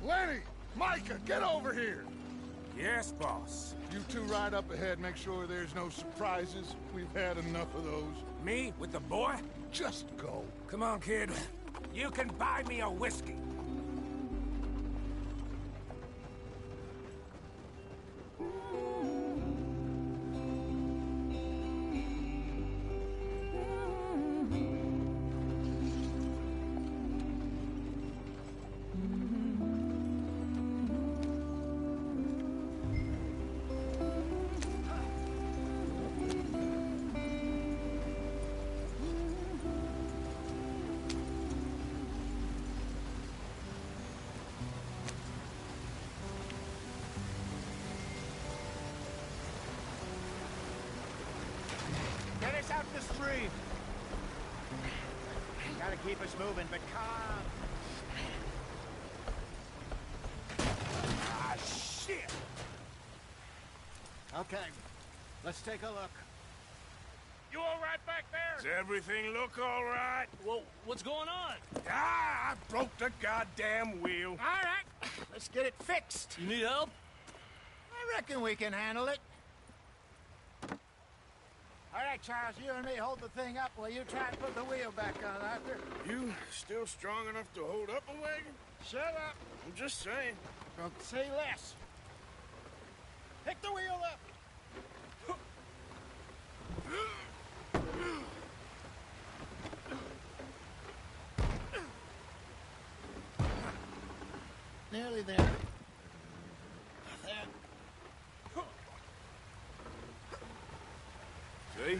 Lenny! Micah, get over here! Yes, boss. You two ride up ahead, make sure there's no surprises. We've had enough of those. Me? With the boy? Just go. Come on, kid. You can buy me a whiskey. Get us out the stream. Gotta keep us moving, but calm. Ah, shit! Okay, let's take a look. You all right back there? Does everything look all right? Well, what's going on? Ah, I broke the goddamn wheel. All right, let's get it fixed. You need help? I reckon we can handle it. All right, Charles, you and me hold the thing up while you try and put the wheel back on, Arthur. You still strong enough to hold up a wagon? Shut up. I'm just saying. Don't say less. Pick the wheel up. Nearly there. See?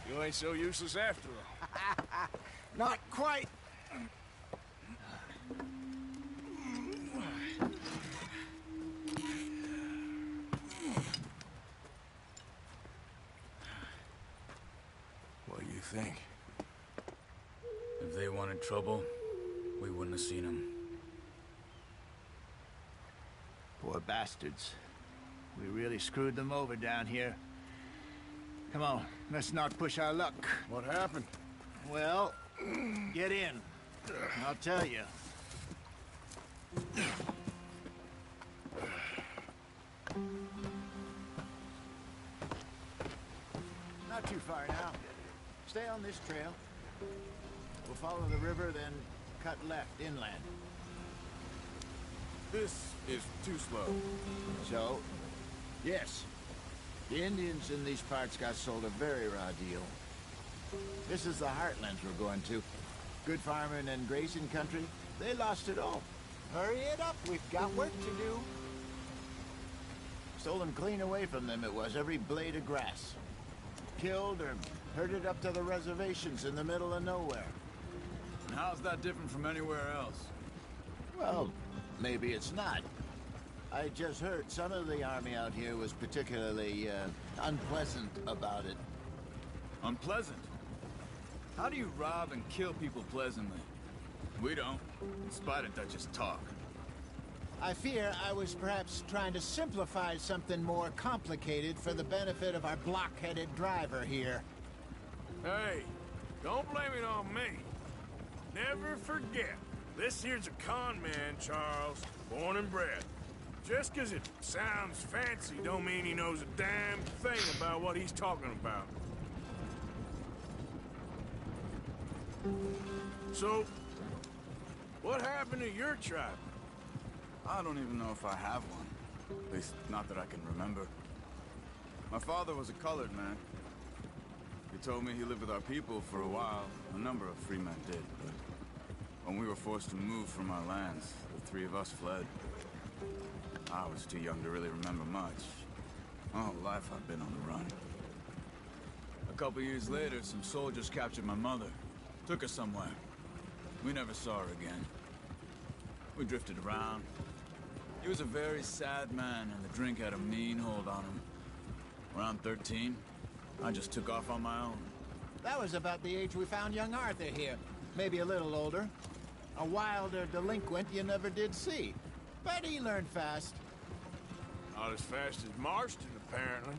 You ain't so useless after all. Not quite. What do you think? If they wanted trouble, we wouldn't have seen them. Poor bastards. We really screwed them over down here. Come on, let's not push our luck. What happened? Well, get in. I'll tell you. Not too far now. Stay on this trail. We'll follow the river, then cut left inland. This is too slow. So, yes. The Indians in these parts got sold a very raw deal. This is the heartlands we're going to. Good farming and grazing country. They lost it all. Hurry it up, we've got work to do. Stolen clean away from them it was, every blade of grass. Killed or Herded up to the reservations in the middle of nowhere. And how's that different from anywhere else? Well, maybe it's not. I just heard some of the army out here was particularly, unpleasant about it. Unpleasant? How do you rob and kill people pleasantly? We don't, in spite of Dutch's talk. I fear I was perhaps trying to simplify something more complicated for the benefit of our block-headed driver here. Hey, don't blame it on me. Never forget, this here's a con man, Charles, born and bred. Just 'cause it sounds fancy don't mean he knows a damn thing about what he's talking about. So, what happened to your tribe? I don't even know if I have one. At least, not that I can remember. My father was a colored man. He told me he lived with our people for a while. A number of free men did, but when we were forced to move from our lands, the three of us fled. I was too young to really remember much. My whole life I've been on the run. A couple years later, some soldiers captured my mother. Took her somewhere. We never saw her again. We drifted around. He was a very sad man, and the drink had a mean hold on him. Around 13, I just took off on my own. That was about the age we found young Arthur here. Maybe a little older. A wilder delinquent you never did see. But he learned fast. Not as fast as Marston, apparently.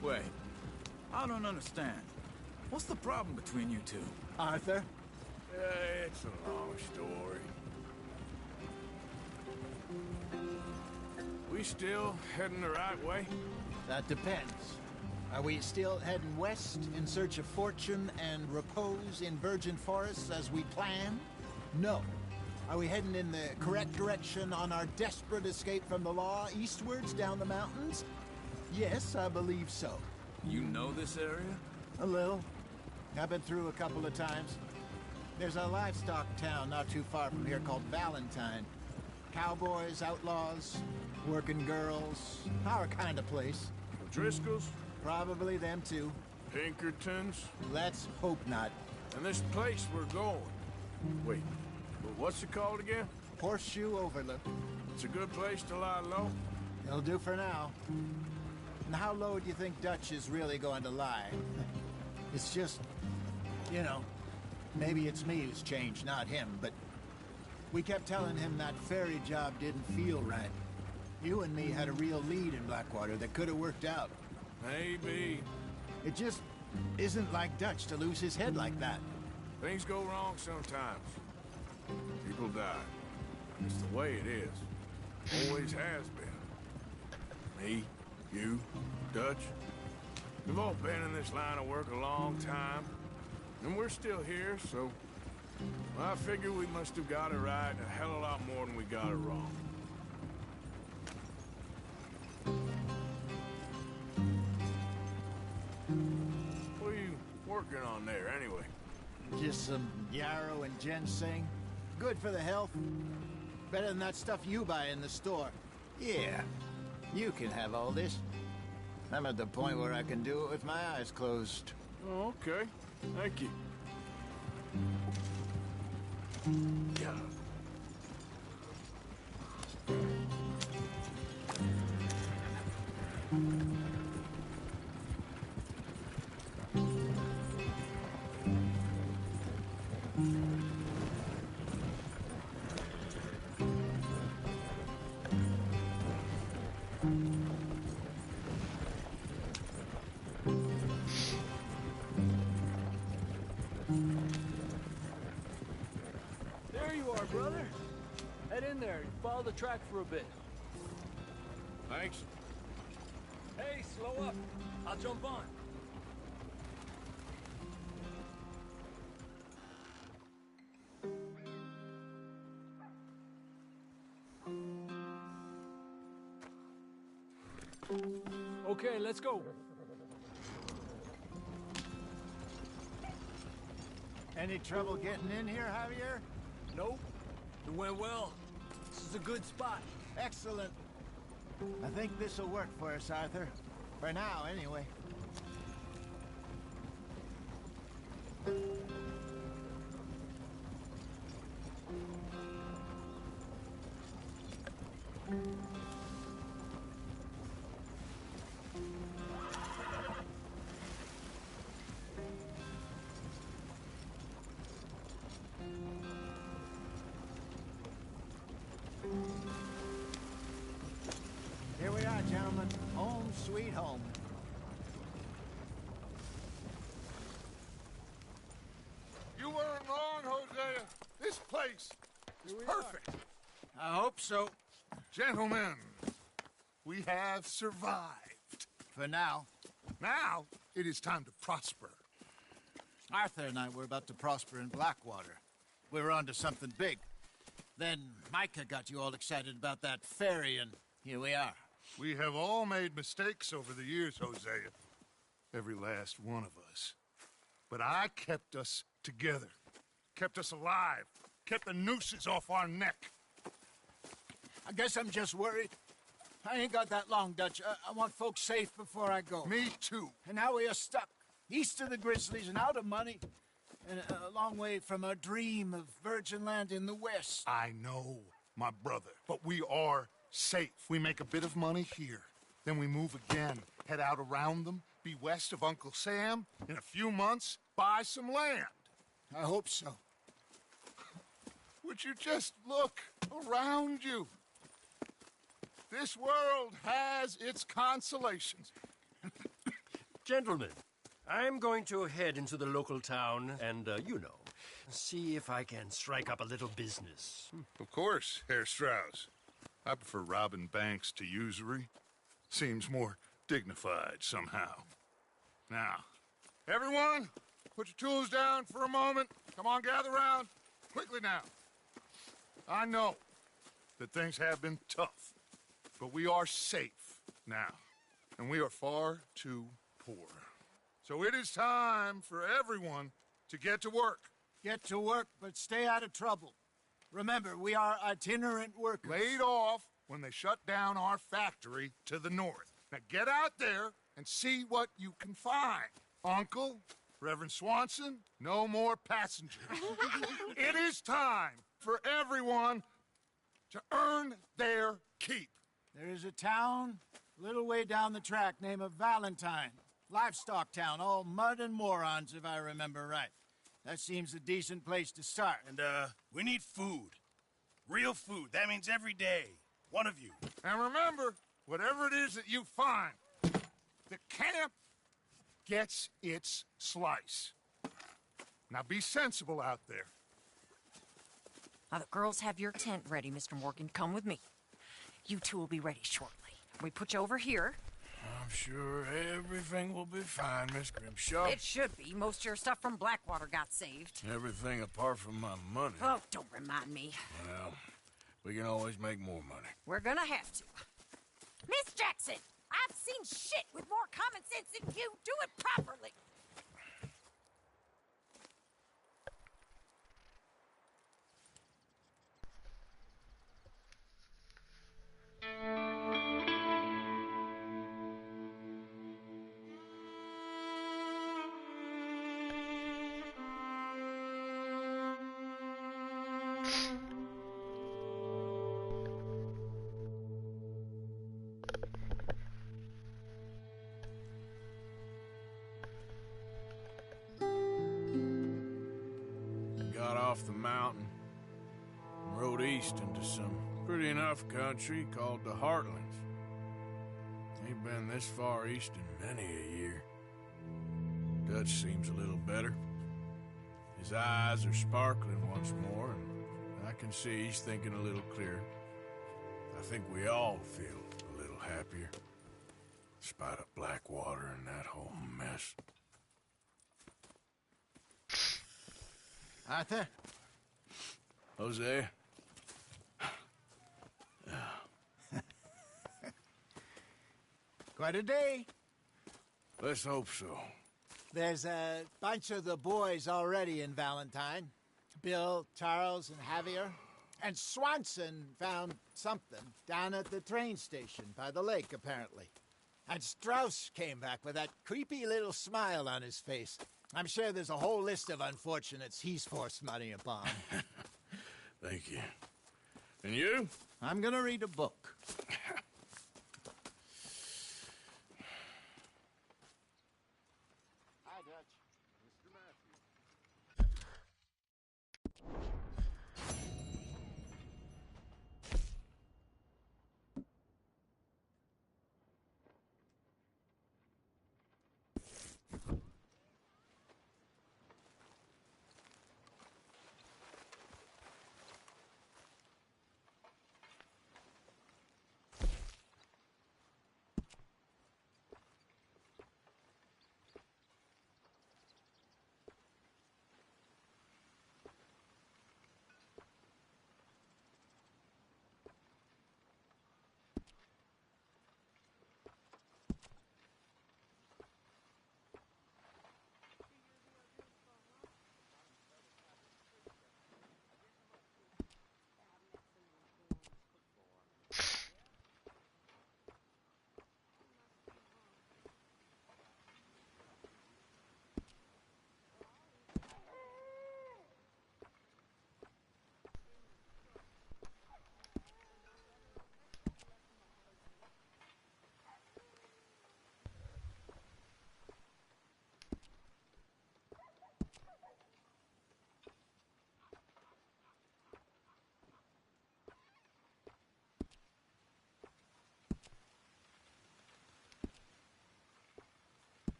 Wait, I don't understand. What's the problem between you two? Arthur? It's a long story. We still heading the right way? That depends. Are we still heading west in search of fortune and repose in virgin forests as we planned? No. Are we heading in the correct direction on our desperate escape from the law eastwards down the mountains? Yes, I believe so. You know this area? A little. I've been through a couple of times. There's a livestock town not too far from here called Valentine. Cowboys, outlaws, working girls, our kind of place. Driscolls? Probably them too. Pinkertons? Let's hope not. And this place we're going. Wait, what's it called again? Horseshoe Overlook. It's a good place to lie low? It'll do for now. And how low do you think Dutch is really going to lie? It's just, you know, maybe it's me who's changed, not him, but we kept telling him that ferry job didn't feel right. You and me had a real lead in Blackwater that could have worked out. Maybe. It just isn't like Dutch to lose his head like that. Things go wrong sometimes. People die. It's the way it is. Always has been. Me, you, Dutch. We've all been in this line of work a long time. And we're still here, so I figure we must have got it right a hell of a lot more than we got it wrong. What are you working on there, anyway? Just some yarrow and ginseng. Good for the health. Better than that stuff you buy in the store. Yeah, you can have all this. I'm at the point where I can do it with my eyes closed. Oh, okay. Thank you. Yeah. There you are, brother. Head in there and follow the track for a bit. Thanks. Hey, slow up. I'll jump on. Okay, let's go. Any trouble getting in here, Javier? Nope. It went well. This is a good spot. Excellent. I think this'll work for us, Arthur. For now, anyway. Here we are, gentlemen. Home sweet home. You weren't wrong, Hosea. This place is perfect. I hope so. Gentlemen, we have survived. For now. Now, it is time to prosper. Arthur and I were about to prosper in Blackwater. We were onto something big. Then Micah got you all excited about that ferry, and here we are. We have all made mistakes over the years, Hosea. Every last one of us. But I kept us together. Kept us alive. Kept the nooses off our neck. I guess I'm just worried. I ain't got that long, Dutch. I want folks safe before I go. Me too. And now we are stuck. East of the Grizzlies and out of money. And a long way from our dream of virgin land in the west. I know, my brother. But we are safe. We make a bit of money here. Then we move again. Head out around them. Be west of Uncle Sam. In a few months, buy some land. I hope so. Would you just look around you? This world has its consolations. Gentlemen, I'm going to head into the local town and, see if I can strike up a little business. Of course, Herr Strauss. I prefer robbing banks to usury. Seems more dignified somehow. Now, everyone, put your tools down for a moment. Come on, gather round. Quickly now. I know that things have been tough, but we are safe now, and we are far too poor. So it is time for everyone to get to work. Get to work, but stay out of trouble. Remember, we are itinerant workers. Laid off when they shut down our factory to the north. Now get out there and see what you can find. Uncle, Reverend Swanson, no more passengers. It is time for everyone to earn their keep. There is a town a little way down the track named Valentine. Livestock town, all mud and morons, if I remember right. That seems a decent place to start. And, we need food. Real food. That means every day. One of you. And remember, whatever it is that you find, the camp gets its slice. Now be sensible out there. Now, the girls have your tent ready, Mr. Morgan. Come with me. You two will be ready shortly. We put you over here. I'm sure everything will be fine, Miss Grimshaw. It should be. Most of your stuff from Blackwater got saved. Everything apart from my money. Oh, don't remind me. Well, we can always make more money. We're gonna have to. Miss Jackson, I've seen shit with more common sense than you. Do it properly. Got off the mountain and rode east into some pretty enough country called the Heartlands. Ain't been this far east in many a year. Dutch seems a little better. His eyes are sparkling once more, and I can see he's thinking a little clearer. I think we all feel a little happier, in spite of Blackwater and that whole mess. Arthur? Jose? Quite a day. Let's hope so. There's a bunch of the boys already in Valentine. Bill, Charles, and Javier. And Swanson found something down at the train station by the lake, apparently. And Strauss came back with that creepy little smile on his face. I'm sure there's a whole list of unfortunates he's forced money upon. Thank you. And you? I'm gonna read a book. Hi, Dutch. Mr. Matthews.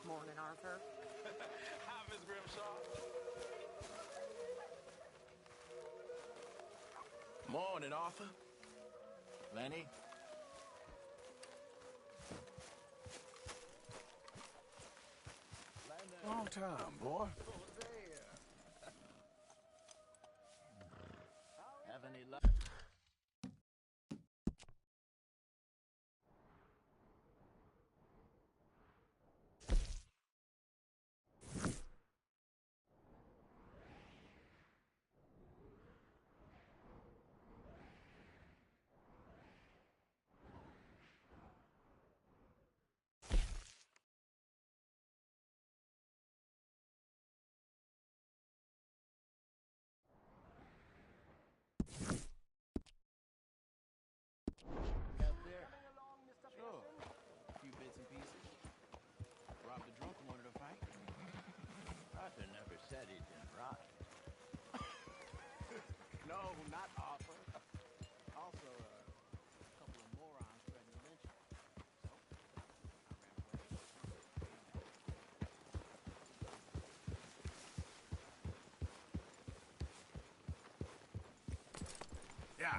Morning, Arthur. Miss Grimshaw. Morning, Arthur. Lenny. Long time, boy. Have any luck? Out there? Sure. A few bits and pieces. Robbed a drunk one at a fight. Arthur never said he'd been robbed. No, not Arthur. Also, a couple of morons threatened to lynch him. So, I ran away. Yeah.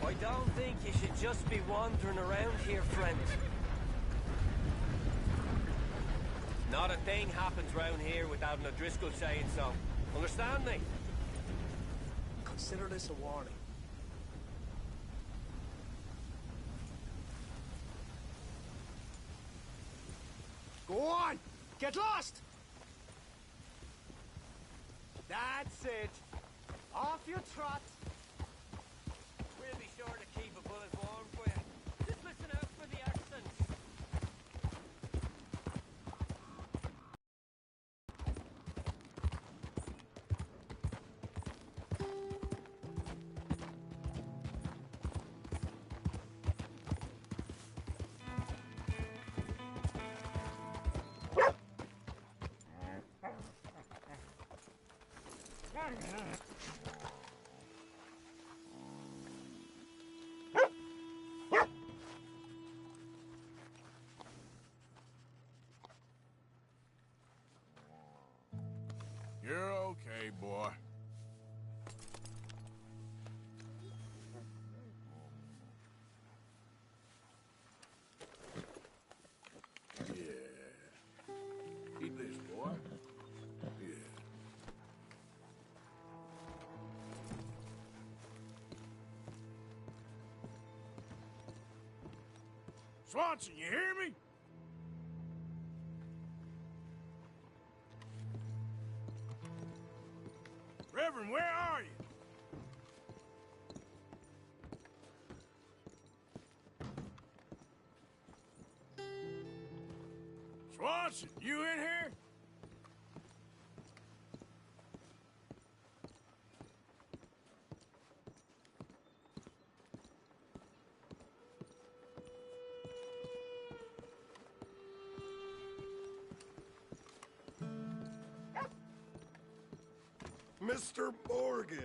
I don't think you should just be wandering around here, friend. Not a thing happens round here without an O'Driscoll saying so. Understand me? Consider this a warning. Go on! Get lost! That's it. Off your trot. We'll be sure to keep a bullet warm for you. Just listen out for the accents. You're okay, boy. Yeah. Eat this, boy. Yeah. Swanson, you hear me? Reverend, where are you? Swanson, you in here? Mr. Morgan,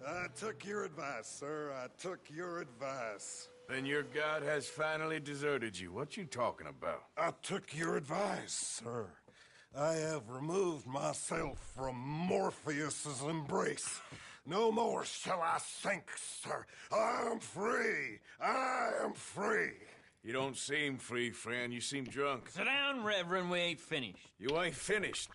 I took your advice, sir. I took your advice. Then your god has finally deserted you. What you talking about? I took your advice, sir. I have removed myself from Morpheus's embrace. No more shall I sink, sir. I am free. I am free. You don't seem free, friend. You seem drunk. Sit down, Reverend. We ain't finished. You ain't finished.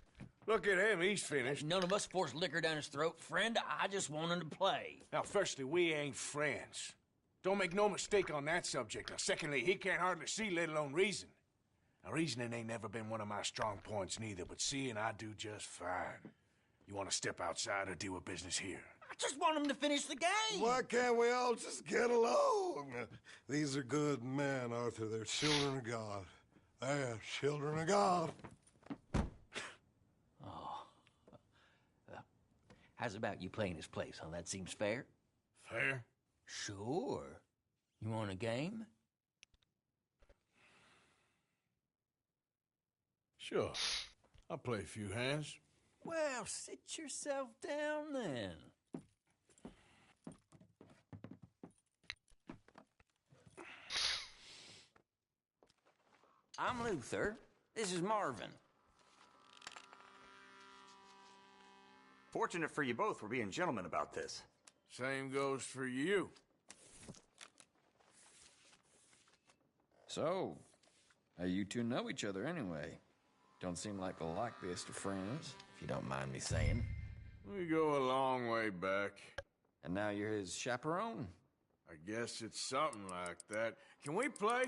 Look at him. He's finished. None of us forced liquor down his throat. Friend, I just want him to play. Now, firstly, we ain't friends. Don't make no mistake on that subject. Now, secondly, he can't hardly see, let alone reason. Now, reasoning ain't never been one of my strong points neither, but seeing I do just fine. You want to step outside or deal with business here? just want them to finish the game. Why can't we all just get along? These are good men, Arthur. They're children of God. They're children of God. Oh. How's about you playing his place, huh? That seems fair? Fair? Sure. You want a game? Sure. I'll play a few hands. Well, sit yourself down then. I'm Luther. This is Marvin. Fortunate for you both, we're being gentlemen about this. Same goes for you. So, how you two know each other anyway? Don't seem like the likeliest of friends, if you don't mind me saying. We go a long way back. And now you're his chaperone? I guess it's something like that. Can we play?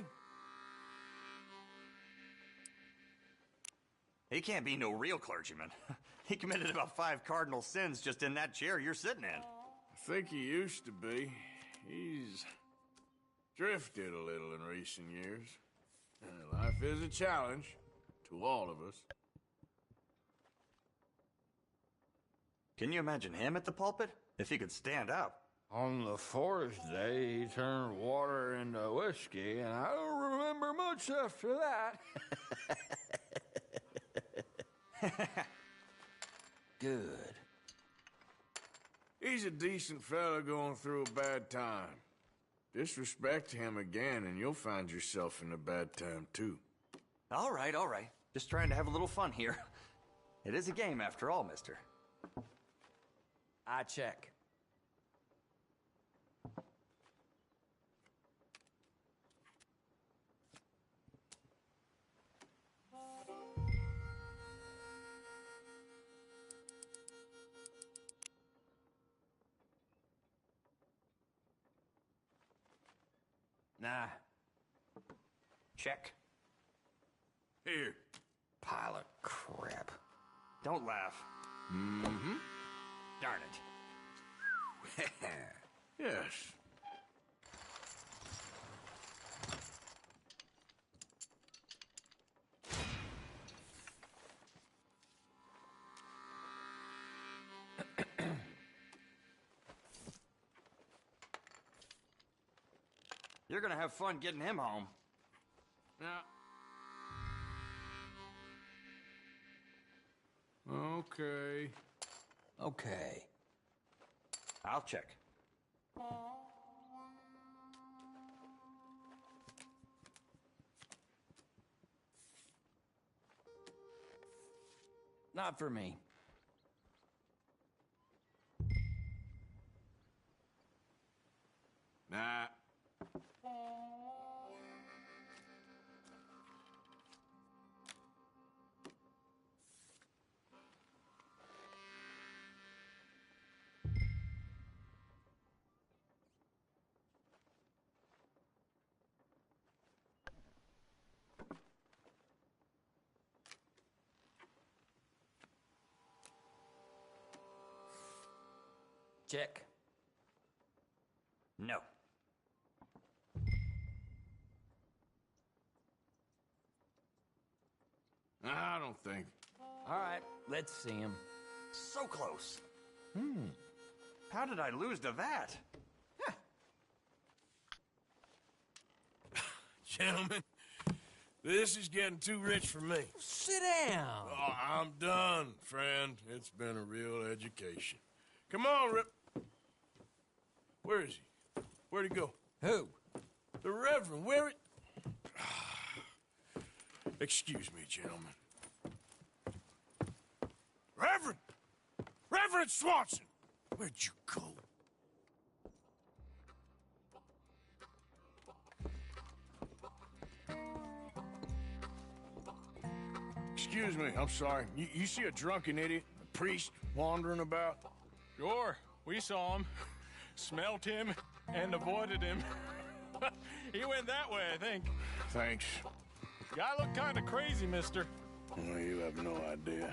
He can't be no real clergyman. He committed about 5 cardinal sins just in that chair you're sitting in. I think he used to be. He's drifted a little in recent years. Life is a challenge to all of us. Can you imagine him at the pulpit? If he could stand up. On the 4th day, he turned water into whiskey, and I don't remember much after that. Good. He's a decent fella going through a bad time. Disrespect him again, and you'll find yourself in a bad time, too. All right, all right. Just trying to have a little fun here. It is a game, after all, mister. I check. Nah. Check. Here. Pile of crap. Don't laugh. Mm-hmm. Darn it. Yes. You're gonna have fun getting him home. Now. Okay. Okay. I'll check. Not for me. Nah. Check. No. I don't think. All right, let's see him. So close. How did I lose to that? Gentlemen, this is getting too rich for me. Sit down. Oh, I'm done, friend. It's been a real education. Come on, Rip. Where is he? Where'd he go? Who? The Reverend. Where it? Excuse me, gentlemen. Reverend! Reverend Swanson! Where'd you go? Excuse me, I'm sorry. You see a drunken idiot, a priest, wandering about? Sure, we saw him, smelt him, and avoided him. He went that way, I think. Thanks. Guy looked kind of crazy, mister. Well, you have no idea.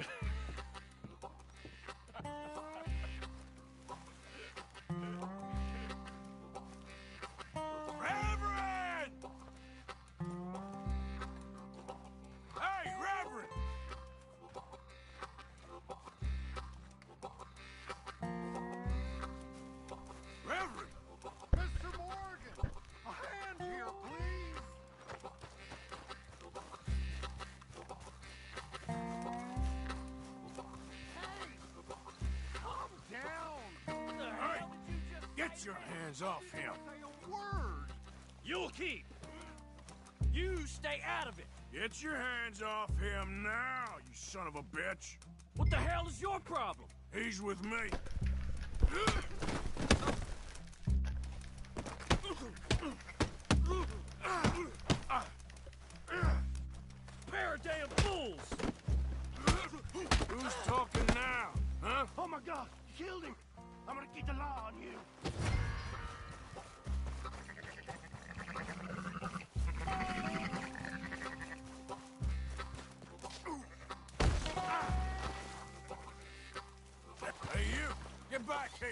Get your hands off him. Word! You'll keep. You stay out of it. Get your hands off him now, you son of a bitch. What the hell is your problem? He's with me. Pair of damn fools! Who's talking now, huh? Oh my God, you killed him. I'm gonna keep the law on you. Hey, you! Get back here!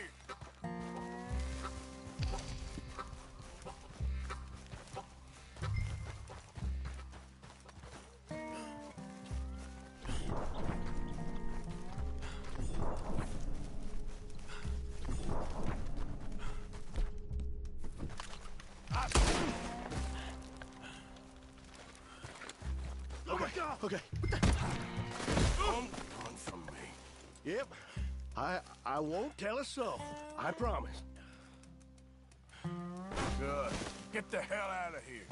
Okay. Don't run from me. Yep. I won't tell a soul. I promise. Good. Get the hell out of here.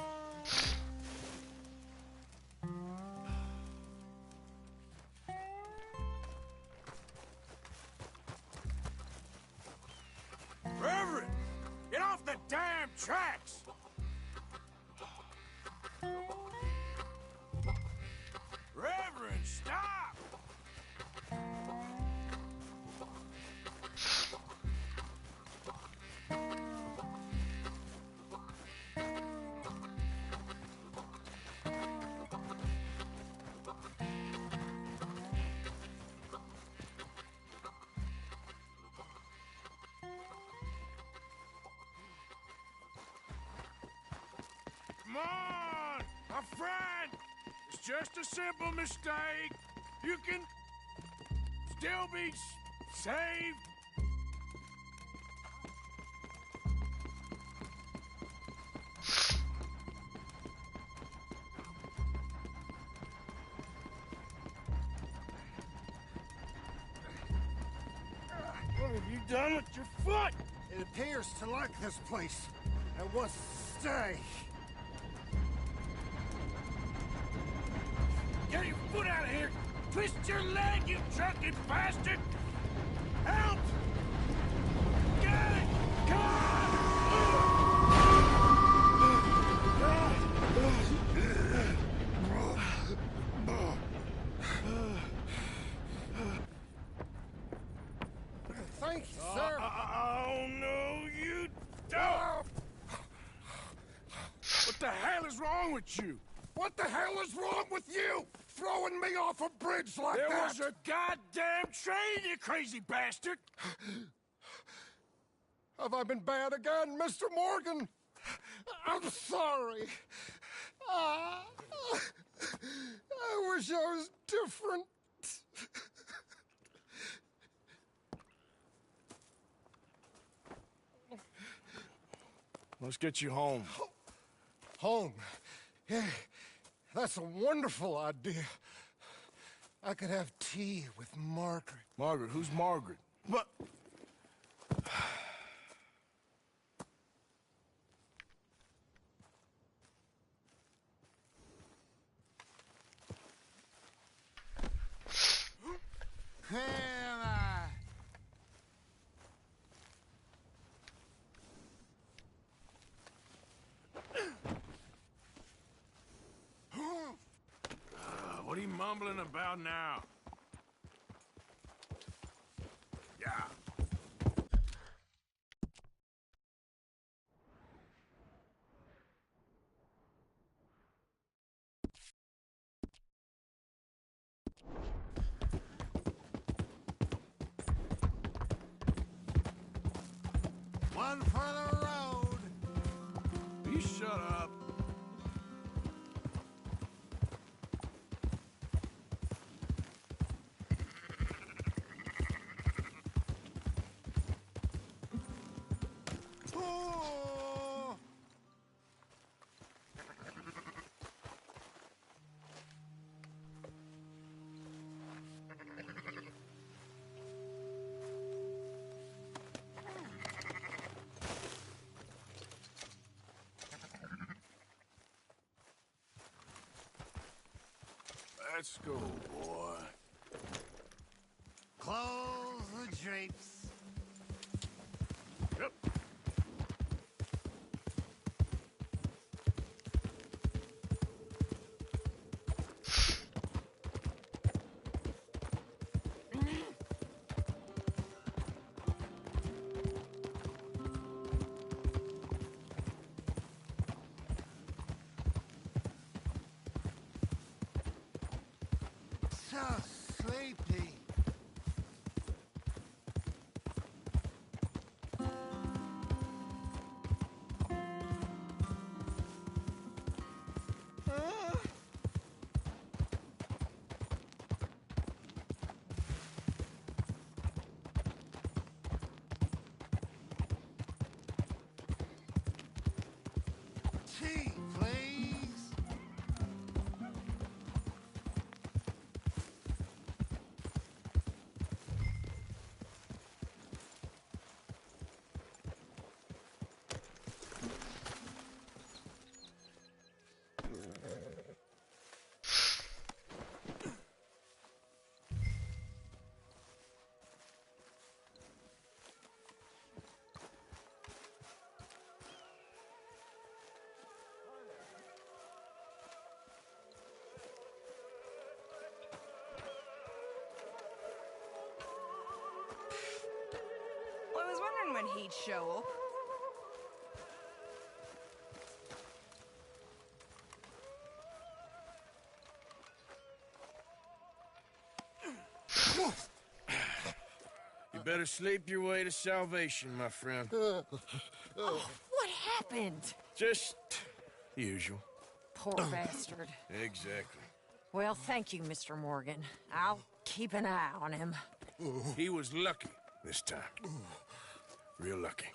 Reverend! Get off the damn tracks! Reverend, stop! Come on, my friend! It's just a simple mistake. You can still be saved. What have you done with your foot? It appears to like this place and wants to stay. Get your foot out of here! Twist your leg, you drunken bastard! Help! Get it! Come Thank you, sir. Oh, no, you don't! What the hell is wrong with you? What the hell is wrong with you? Throwing me off a bridge like There that? was a goddamn train, you crazy bastard! Have I been bad again, Mr. Morgan? I'm sorry. I wish I was different. Let's get you home. Home? Yeah, that's a wonderful idea. I could have tea with Margaret. Margaret? Who's Margaret? What? What are you mumbling about now? Yeah. One for the road. You shut up. Oh. Let's go, boy. Close the drapes. Yep. So sleepy. Tea, please. Well, I was wondering when he'd show up. You better sleep your way to salvation, my friend. Oh, what happened? Just the usual. Poor bastard. Exactly. Well, thank you, Mr. Morgan. I'll keep an eye on him. He was lucky this time. Real lucky.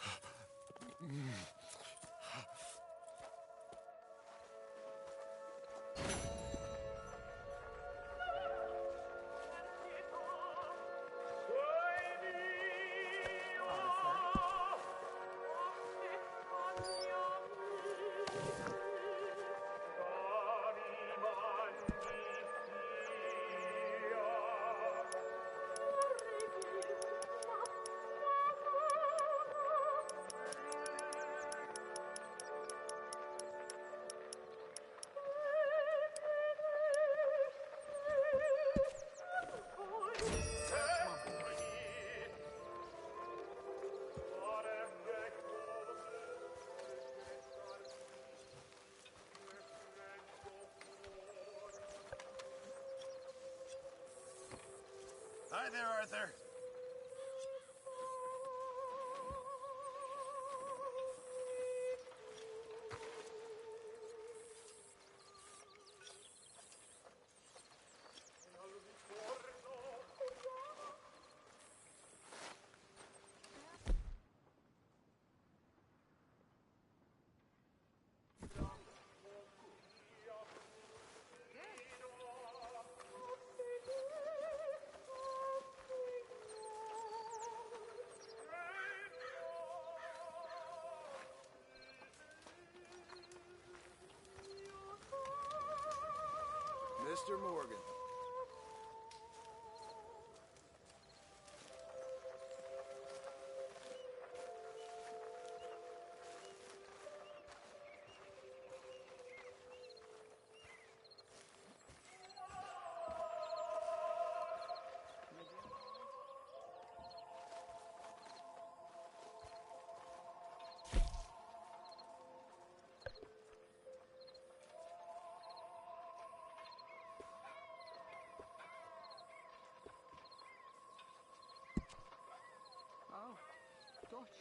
Hi there, Arthur. Mr. Morgan. Oh, Dutch.